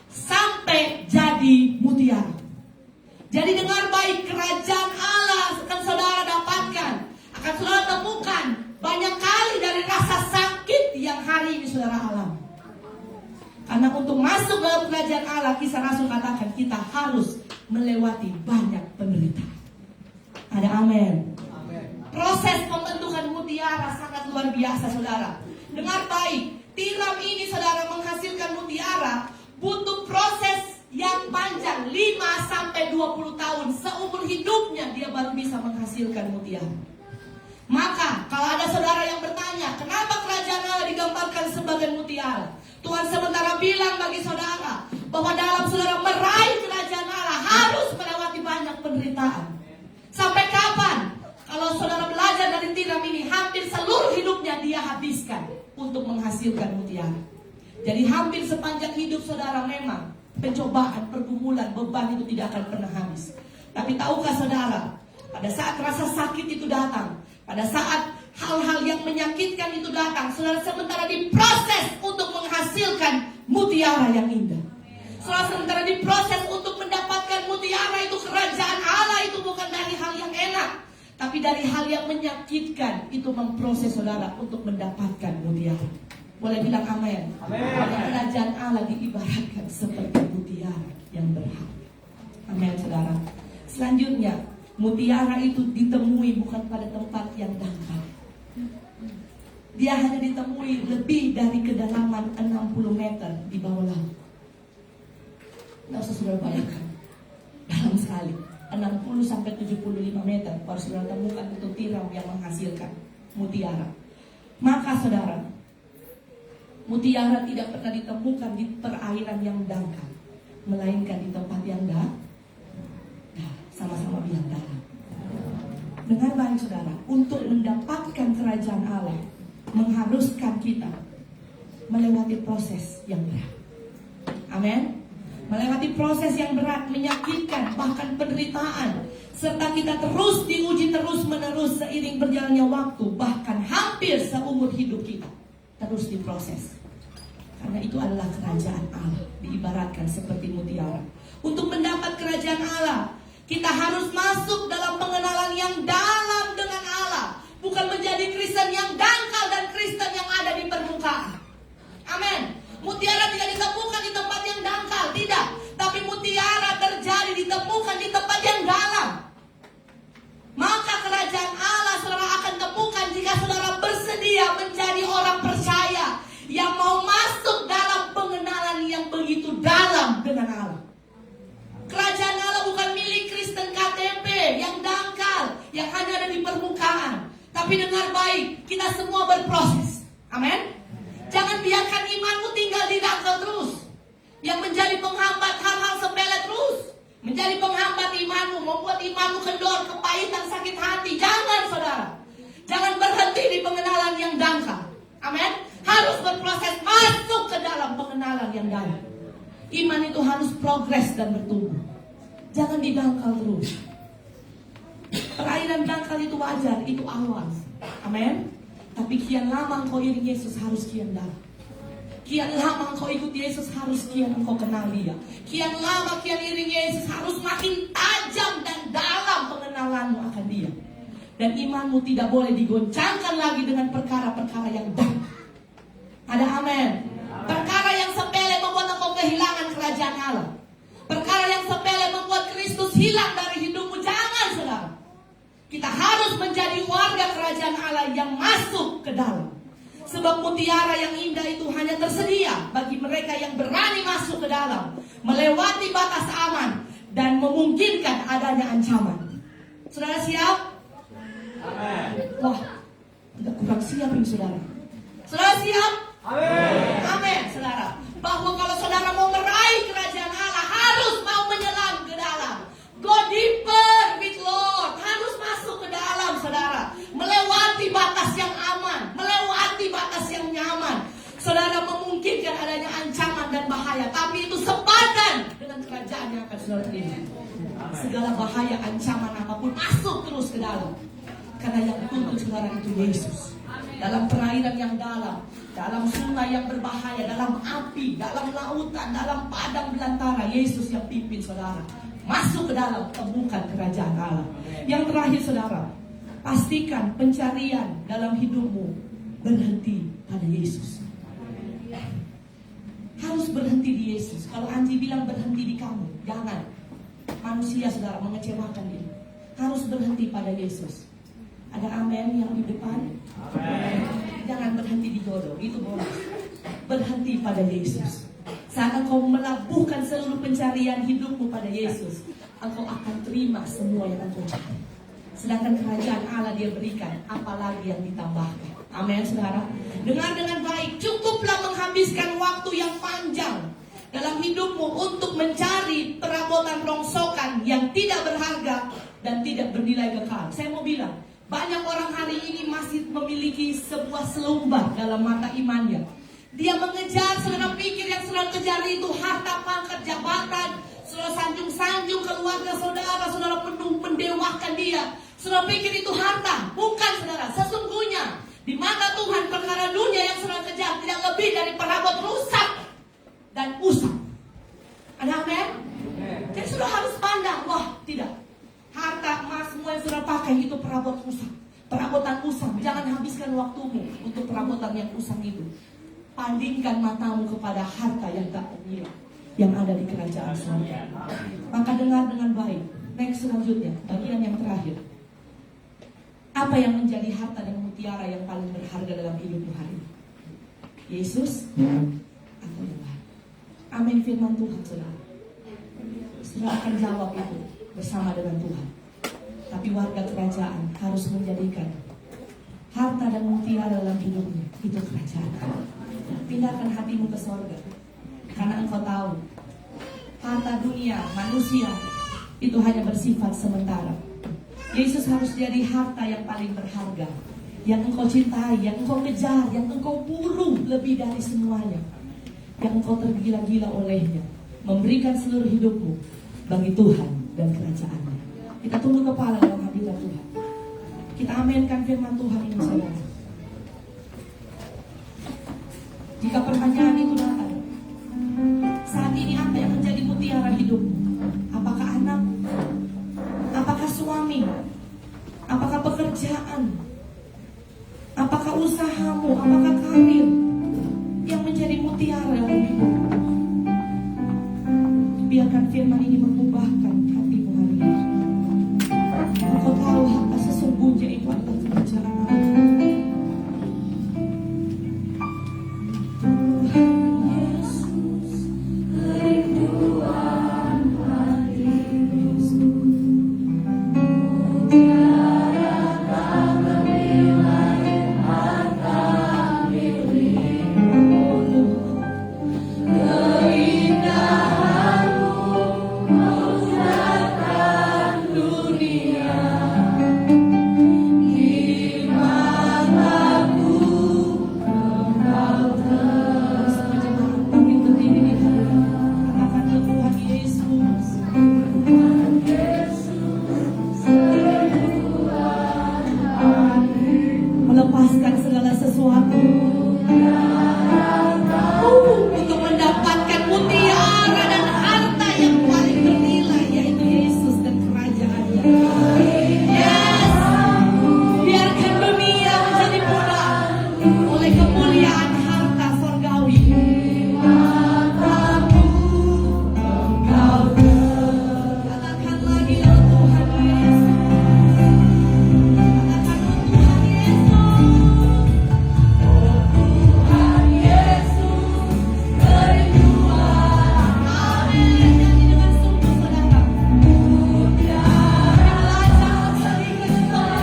sampai jadi mutiara. Jadi dengar baik, kerajaan Allah akan saudara dapatkan, akan saudara temukan banyak kali dari rasa sakit yang hari ini saudara alami. Karena untuk masuk dalam kerajaan Allah, Kisah Rasul katakan kita harus melewati banyak penderitaan. Ada amin. Proses pembentukan mutiara sangat luar biasa, saudara. Dengar baik, tiram ini saudara menghasilkan mutiara butuh proses yang panjang 5-20 tahun. Seumur hidupnya dia baru bisa menghasilkan mutiara. Maka kalau ada saudara yang bertanya, kenapa kerajaan Allah digambarkan sebagai mutiara? Tuhan sementara bilang bagi saudara bahwa dalam saudara meraih kerajaan Allah harus melewati banyak penderitaan. Sampai kapan? Kalau saudara belajar dari tiram ini, hampir seluruh hidupnya dia habiskan untuk menghasilkan mutiara. Jadi hampir sepanjang hidup saudara memang pencobaan, pergumulan, beban itu tidak akan pernah habis. Tapi tahukah saudara, pada saat rasa sakit itu datang, pada saat hal-hal yang menyakitkan itu datang, saudara sementara diproses untuk menghasilkan mutiara yang indah. Saudara sementara diproses untuk mendapatkan mutiara itu, kerajaan Allah itu bukan dari hal yang enak, tapi dari hal yang menyakitkan. Itu memproses saudara untuk mendapatkan mutiara. Boleh bilang amin? Amin. Kerajaan Allah diibaratkan seperti mutiara yang berharga. Amin, saudara. Selanjutnya, mutiara itu ditemui bukan pada tempat yang dangkal. Dia hanya ditemui lebih dari kedalaman 60 meter di bawah laut. Nggak usah saudara bayangkan, dalam sekali 60-75 meter baru saudara temukan itu tiram yang menghasilkan mutiara. Maka saudara, mutiara tidak pernah ditemukan di perairan yang dangkal, melainkan di tempat yang sama-sama bilang dalam. Dengar baik saudara, untuk mendapatkan kerajaan Allah mengharuskan kita melewati proses yang berat. Amin. Melewati proses yang berat, menyakitkan, bahkan penderitaan, serta kita terus diuji terus menerus seiring berjalannya waktu, bahkan hampir seumur hidup kita terus diproses. Karena itu adalah kerajaan Allah, diibaratkan seperti mutiara. Untuk mendapat kerajaan Allah, kita harus masuk dalam pengenalan yang dalam dengan Allah, bukan menjadi Kristen yang dangkal Tapi dengar baik, kita semua berproses. Amin. Jangan biarkan imanmu tinggal di dangkal terus, yang menjadi penghambat hal-hal sepele terus, menjadi penghambat imanmu, membuat imanmu kendor, kepahitan, sakit hati. Jangan, saudara. Jangan berhenti di pengenalan yang dangkal. Amin. Harus berproses masuk ke dalam pengenalan yang dalam. Iman itu harus progres dan bertumbuh. Jangan didangkal terus. Perairan dangkal itu wajar, itu awal. Amin. Tapi kian lama engkau iring Yesus harus kian dalam. Kian lama engkau ikut Yesus harus kian engkau kenal Dia. Kian lama kian iring Yesus harus makin tajam dan dalam pengenalanmu akan Dia. Dan imanmu tidak boleh digoncangkan lagi dengan perkara-perkara yang dangkal. Ada amin. Perkara yang sepele membuat engkau kehilangan kerajaan Allah. Perkara yang sepele membuat Kristus hilang dari hidupmu. Jangan, saudara. Kita harus menjadi warga kerajaan Allah yang masuk ke dalam. Sebab mutiara yang indah itu hanya tersedia bagi mereka yang berani masuk ke dalam, melewati batas aman, dan memungkinkan adanya ancaman. Saudara siap? Amin. Wah, tidak kurang siap ini saudara. Saudara siap? Amin. Amin, saudara. Bahwa kalau saudara mau meraih kerajaan Allah, harus mau menyelam ke dalam. Go deeper with Lord. Harus masuk ke dalam, saudara. Melewati batas yang aman, melewati batas yang nyaman. Saudara memungkinkan adanya ancaman dan bahaya, tapi itu sepadan dengan kerajaan yang akan saudara terima. Segala bahaya, ancaman apapun masuk terus ke dalam. Karena yang tuntut saudara itu Yesus. Dalam perairan yang dalam sungai yang berbahaya, dalam api, dalam lautan, dalam padang belantara, Yesus yang pimpin saudara. Masuk ke dalam, temukan kerajaan Allah. Yang terakhir saudara, pastikan pencarian dalam hidupmu berhenti pada Yesus. Harus berhenti di Yesus. Kalau Anji bilang berhenti di kamu, jangan. Manusia saudara mengecewakan dia. Harus berhenti pada Yesus. Ada amin yang di depan? Amin. Jangan berhenti di jodoh, itu bolos. Berhenti pada Yesus. Saat engkau melabuhkan seluruh pencarian hidupmu pada Yesus, engkau akan terima semua yang engkau cari. Sedangkan kerajaan Allah Dia berikan, apalagi yang ditambahkan. Amin, saudara. Dengar dengan baik, cukuplah menghabiskan waktu yang panjang dalam hidupmu untuk mencari perabotan rongsokan yang tidak berharga dan tidak bernilai kekal. Saya mau bilang, banyak orang hari ini masih memiliki sebuah selumbar dalam mata imannya. Dia mengejar, saudara pikir yang saudara kejar itu harta, pangkat, jabatan. Saudara sanjung-sanjung keluarga saudara, saudara mendewakan dia. Saudara pikir itu harta. Bukan, saudara. Sesungguhnya di mata Tuhan perkara dunia yang saudara kejar tidak lebih dari perabot rusak dan usang. Ada amin? Jadi saudara harus pandang, wah tidak. Harta, emas, semua yang saudara pakai itu perabot usang. Perabotan usang. Jangan habiskan waktumu untuk perabotan yang usang itu. Pandingkan matamu kepada harta yang tak ternilai yang ada di kerajaan surga. Maka dengar dengan baik. Next selanjutnya, bagian yang terakhir. Apa yang menjadi harta dan mutiara yang paling berharga dalam hidupmu hari ini? Yesus atau yang lain? Amin firman Tuhan, saudara. Saudara akan jawab itu bersama dengan Tuhan. Tapi warga kerajaan harus menjadikan harta dan mutiara dalam hidupmu itu kerajaan. Pindahkan hatimu ke sorga. Karena engkau tahu harta dunia, manusia itu hanya bersifat sementara. Yesus harus jadi harta yang paling berharga, yang engkau cintai, yang engkau kejar, yang engkau buru lebih dari semuanya, yang engkau tergila-gila olehnya, memberikan seluruh hidupmu bagi Tuhan dan kerajaannya. Kita tunduk kepala dalam hadirat Tuhan. Kita aminkan firman Tuhan ini, saudara. Jika pertanyaan itu datang, saat ini apa yang menjadi mutiara hidupmu? Apakah anak? Apakah suami? Apakah pekerjaan? Apakah usahamu? Apakah karir yang menjadi mutiara dalam hidupmu? Biarkan firman ini mengubahkan hatimu hari ini. Engkau tahu harta sesungguhnya itu adalah kerajaan Allah. Tiada tak melepaskan segala sesuatu untuk mendapatkan mutiara dan harta yang paling bernilai, yaitu Yesus dan kerajaannya. Yes, biarkan dunia menjadi mudah oleh kemuliaan harta sorgawi. Katakan lagi, oh Tuhan Yesus. Katakan, oh Tuhan Yesus. Oh Tuhan Yesus, kerinduan. Amin. Nyanyi dengan sungguh, saudara. Belajar sedikit tentang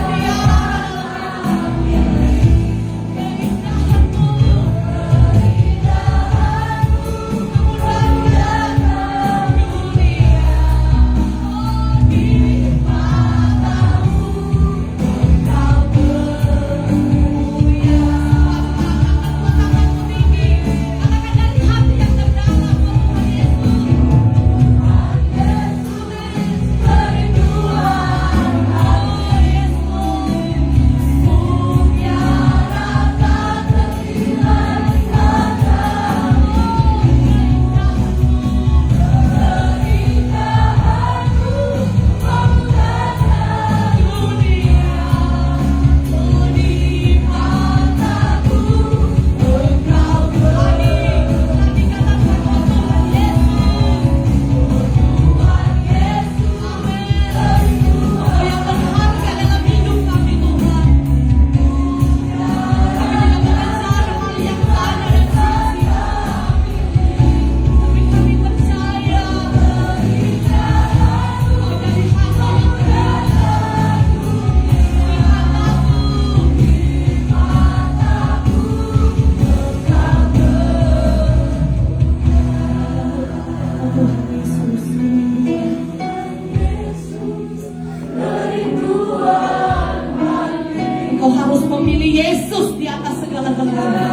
Engkau harus memilih Yesus di atas segala galanya.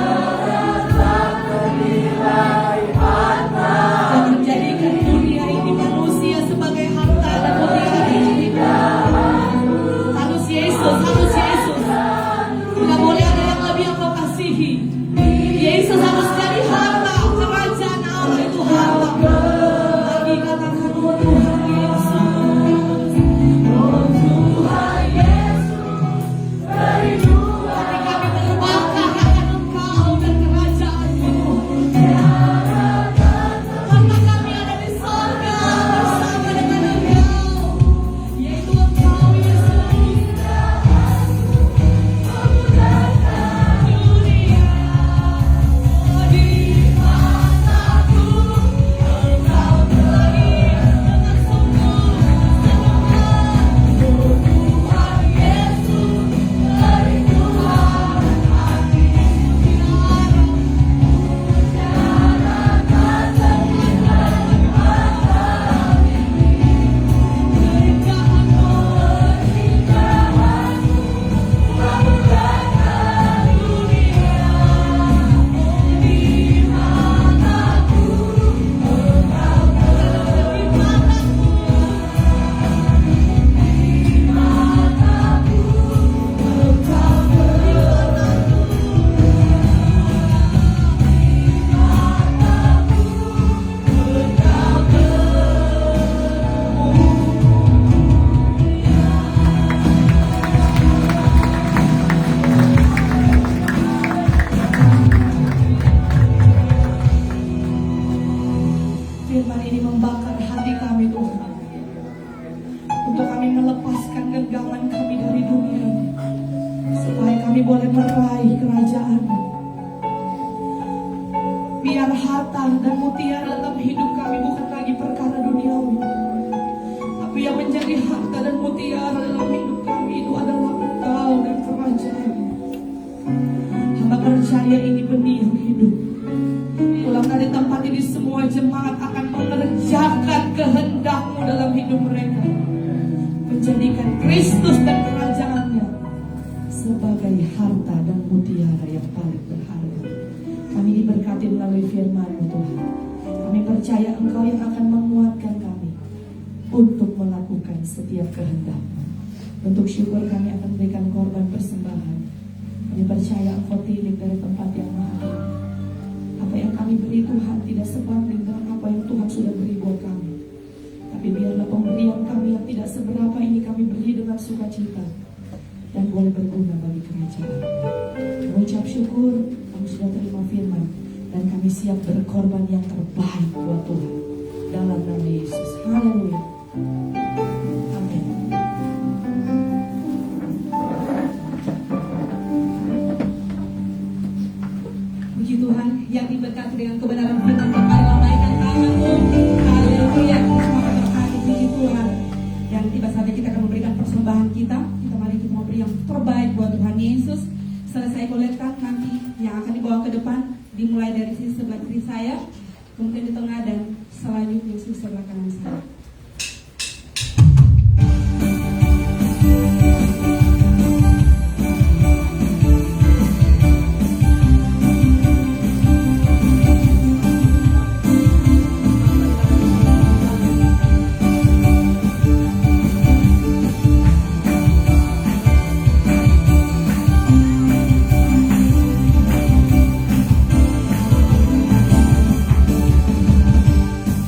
Jangan jadikan dunia ini manusia sebagai harta dan mutiara hidup. Harus Yesus, harus Yesus. Tidak boleh ada yang lebih yang kau kasihi. Yesus harus jadi harta. Kerajaan Allah itu harta. Lagi katakan, oh Tuhan Yesus. Oh Tuhan Yesus, kerinduan. Kami terbakar akan Engkau dan kerajaan-Mu. Harta kami ada di sorga bersama dengan Engkau, yaitu Engkau Yesus. Dunia di mataku, Engkau lagi dengan sungguh senang. Oh Tuhan Yesus, kerinduan hati mutiara, menjarakan keindahan mata ini, keindahan-Mu, keindahan-Mu, membanggakan dunia. Di mataku, Engkau di mataku, di mataku, Engkau Firman ini membakar hati kami, Tuhan, untuk kami melepaskan genggaman kami dari dunia ini, supaya kami boleh meraih kerajaan-Mu. Biar harta dan mutiara dalam hidup kami bukan lagi perkara duniawi, tapi yang menjadi harta dan mutiara dalam hidup kami itu adalah Engkau dan kerajaan-Mu. Hamba percaya ini benih yang hidup. Pulang dari tempat ini semua jemaat akan mengerjakan kehendak-Mu dalam hidup mereka, menjadikan Kristus dan kerajaannya sebagai harta dan mutiara yang paling berharga. Kami diberkati melalui firman-Mu, Tuhan. Kami percaya Engkau yang akan menguatkan kami untuk melakukan setiap kehendak-Mu. Untuk syukur kami akan berikan korban persembahan Kami percaya Engkau tilik dari tempat yang maha tinggi. Apa yang kami beri Tuhan tidak sebanding dengan apa yang Tuhan sudah beri buat kami. Tapi biarlah pemberian kami yang tidak seberapa ini kami beri dengan sukacita dan boleh berguna bagi kerajaan. Kami ucap syukur, kami sudah terima firman dan kami siap berkorban yang terbaik buat Tuhan. Dalam nama Yesus. Haleluya. Amin. Puji Tuhan yang diberkati dengan kebenaran firman Tuhan, lambaikan tanganmu. Haleluya. Semoga berkati, puji Tuhan. Dan tiba saatnya kita akan memberikan persembahan kita. Mari kita memberi yang terbaik buat Tuhan Yesus. Selesai kolektan, nanti yang akan dibawa ke depan dimulai dari sisi sebelah kiri saya, kemudian di tengah, dan selanjutnya sisi sebelah kanan saya.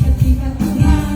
Ketika Tuhan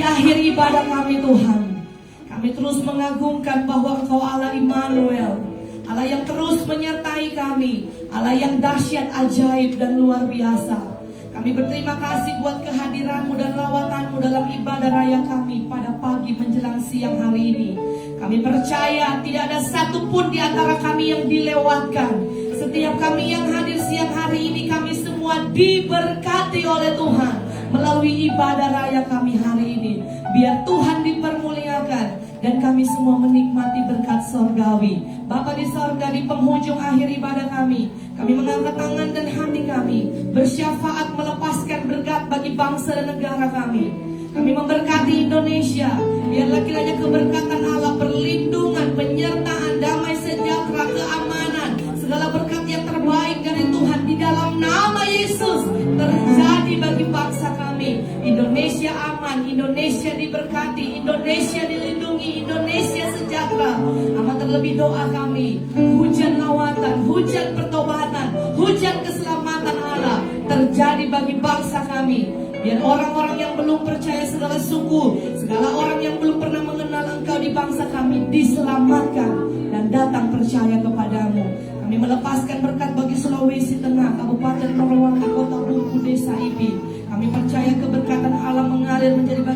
akhir ibadah kami Tuhan, kami terus mengagungkan bahwa Engkau Allah Immanuel, Allah yang terus menyertai kami, Allah yang dahsyat, ajaib dan luar biasa. Kami berterima kasih buat kehadiran-Mu dan lawanan-Mu dalam ibadah raya kami pada pagi menjelang siang hari ini. Kami percaya tidak ada satupun di antara kami yang dilewatkan. Setiap kami yang hadir siang hari ini, kami semua diberkati oleh Tuhan melalui ibadah raya kami hari ini. Biar Tuhan dipermuliakan dan kami semua menikmati berkat sorgawi. Bapa di sorga, di penghujung akhir ibadah kami mengangkat tangan dan hati kami bersyafaat melepaskan berkat bagi bangsa dan negara kami. Kami memberkati Indonesia. Biarlah kiranya keberkatan Allah, perlindungan, penyertaan, damai sejahtera, keamanan, segala berkat yang terbaik dari Tuhan di dalam nama Yesus terjadi bagi bangsa kami. Indonesia aman, Indonesia diberkati, Indonesia dilindungi, Indonesia sejahtera. Amat terlebih doa kami, hujan lawatan, hujan pertobatan, hujan keselamatan Allah terjadi bagi bangsa kami. Biar orang-orang yang belum percaya segala suku, segala orang yang belum pernah mengenal Engkau di bangsa kami diselamatkan dan datang percaya kepadamu. Kami melepaskan berkat bagi Sulawesi Tengah, Kabupaten Morowali, Kota Bungku, Desa Ibi. Kami percaya keberkatan Allah mengalir menjadi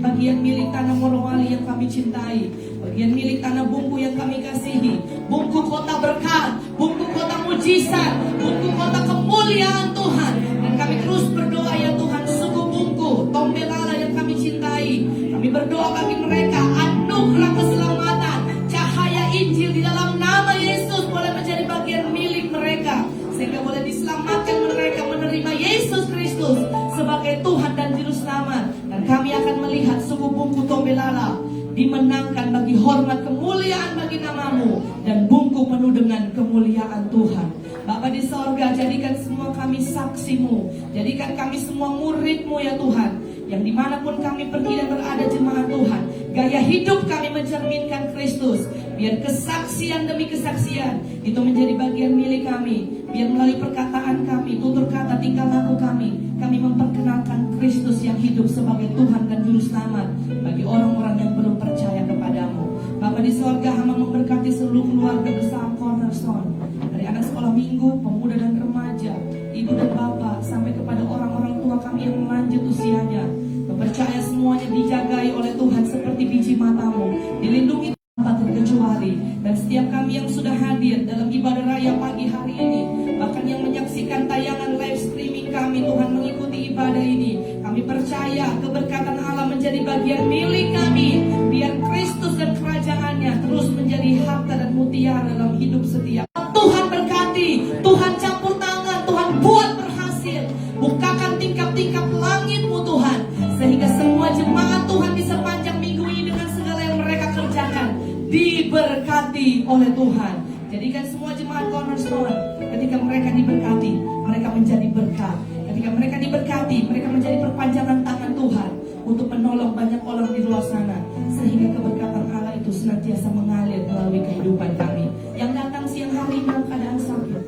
bagian milik tanah Morowali yang kami cintai, bagian milik tanah Bungku yang kami kasihi. Bungku kota berkat, Bungku kota mujizat, Bungku kota kemuliaan Tuhan. Dan kami terus berdoa ya Tuhan, suku Bungku, Tombelala yang kami cintai. Kami berdoa bagi mereka, anugerah keselamatan, cahaya Injil di dalam nama Yesus boleh menjadi bagian milik mereka, sehingga boleh diselamatkan mereka menerima Yesus Kristus sebagai Tuhan dan Juru Selamat. Dan kami akan melihat suku Bungku Tombelala dimenangkan bagi hormat kemuliaan bagi namamu, dan Bungku penuh dengan kemuliaan Tuhan. Bapa di sorga, jadikan semua kami saksimu, jadikan kami semua muridmu ya Tuhan, yang dimanapun kami pergi dan berada jemaat Tuhan, gaya hidup kami mencerminkan Kristus. Biar kesaksian demi kesaksian itu menjadi bagian milik kami. Biar melalui perkataan kami, tutur kata, tingkah laku kami memperkenalkan Kristus yang hidup sebagai Tuhan dan Juru Selamat bagi orang-orang yang belum percaya kepadamu. Bapa di sorga, hamba memberkati seluruh keluarga besar Cornerstone, dari anak sekolah minggu, pemuda dan remaja, ibu dan bapak, sampai kepada orang-orang tua kami yang melanjut usianya. Mempercaya semuanya dijagai oleh Tuhan seperti biji matamu, dilindungi tanpa terkecuali. Dan setiap kami yang sudah hadir dalam ibadah raya pagi hari ini, bahkan yang menyaksikan tayangan live streaming kami, Tuhan mengikuti ibadah ini, kami percaya keberkatan Allah menjadi bagian milik kami. Biar Kristus dan kerajaannya terus menjadi harta dan mutiara dalam hidup setiap. Tuhan berkati, Tuhan campur tangan, Tuhan buat berhasil. Bukakan tingkap-tingkap langit-Mu Tuhan, sehingga semua jemaat Tuhan di sepanjang minggu ini dengan segala yang mereka kerjakan diberkati oleh Tuhan. Jadikan semua jemaat Cornerstone, ketika mereka diberkati, mereka menjadi berkat. Ketika mereka diberkati, mereka menjadi perpanjangan tangan Tuhan untuk menolong banyak orang di luar sana, sehingga keberkatan Allah itu senantiasa mengalir melalui kehidupan kami. Yang datang siang hari dalam keadaan sakit,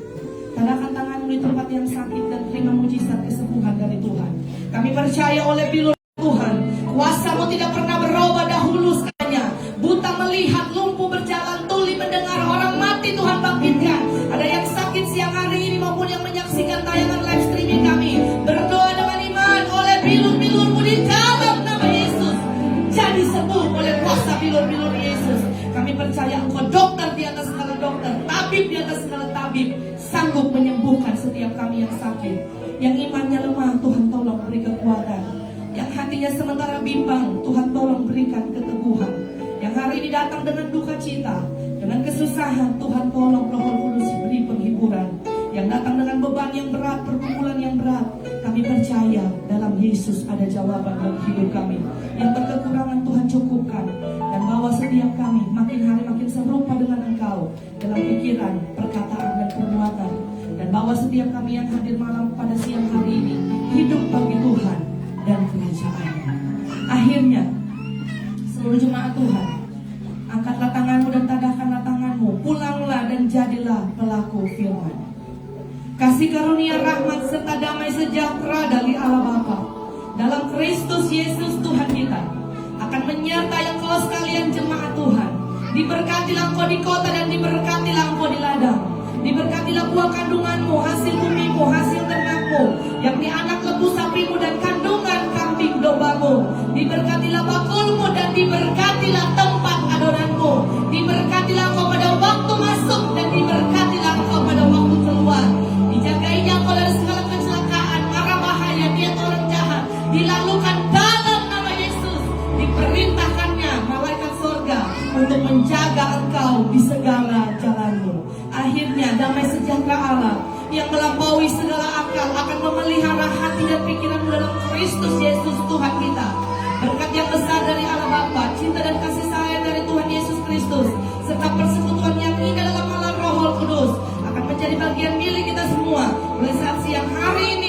tadakan tanganmu di tempat yang sakit dan terima mujizat kesembuhan dari Tuhan. Kami percaya oleh bilur Tuhan, kuasa-Mu tidak pernah berubah dahulu sekalinya. Buta melihat, lumpuh berjalan, tuli mendengar, orang mati Tuhan bangkitkan. Ada yang sakit siang hari ini maupun yang menyaksikan tayangan live streaming kami, berdoa dengan iman oleh bilur-bilur-Mu di dalam nama Yesus, jadi sembuh oleh kuasa bilur-bilur Yesus. Kami percaya Engkau dokter di atas segala dokter, tabib di atas segala tabib, sanggup menyembuhkan setiap kami yang sakit. Yang imannya lemah, Tuhan tolong beri kekuatan. Yang hatinya sementara bimbang, Tuhan tolong berikan keteguhan. Yang hari ini datang dengan duka cita, dengan kesusahan, Tuhan tolong Roh Kudus beri penghiburan. Yang datang dengan beban yang berat, pergumulan yang berat, kami percaya dalam Yesus ada jawaban bagi hidup kami. Yang berkekurangan Tuhan cukupkan, dan bawa setiap kami makin hari makin serupa dengan Engkau dalam pikiran, perkataan dan perbuatan. Dan bawa setiap kami yang hadir malam pada siang hari ini hidup bagi Tuhan dan kerajaan-Nya. Akhirnya seluruh jemaat Tuhan, angkatlah tanganmu dan tadahkanlah tanganmu, pulanglah dan jadilah pelaku firman. Kasih karunia, rahmat serta damai sejahtera dari Allah Bapa dalam Kristus Yesus Tuhan kita akan menyertai engkau sekalian jemaat Tuhan. Diberkatilah engkau di kota dan diberkatilah engkau di ladang. Diberkatilah buah kandunganmu, hasil bumimu, hasil ternakmu, yakni anak lembu sapimu dan kandungan kambing dombamu. Diberkatilah bakulmu dan diberkatilah tempat adoranmu. Diberkatilah engkau pada waktu masuk dan diberkatilah engkau pada waktu keluar. Dijagainya engkau dari segala kecelakaan, mara bahaya, niat orang jahat, dilalukan dalam nama Yesus. Diperintahkannya malaikat surga untuk menjaga engkau di segala jalanmu. Akhirnya damai sejahtera Allah yang melampaui segala akal akan memelihara hati dan pikiranmu dalam Kristus Yesus Tuhan kita. Berkat yang besar dari Allah Bapa, cinta dan kasih sayang dari Tuhan Yesus Kristus, serta persekutuan yang indah dalam Allah Roh Kudus akan menjadi bagian milik kita semua mulai saat siang hari ini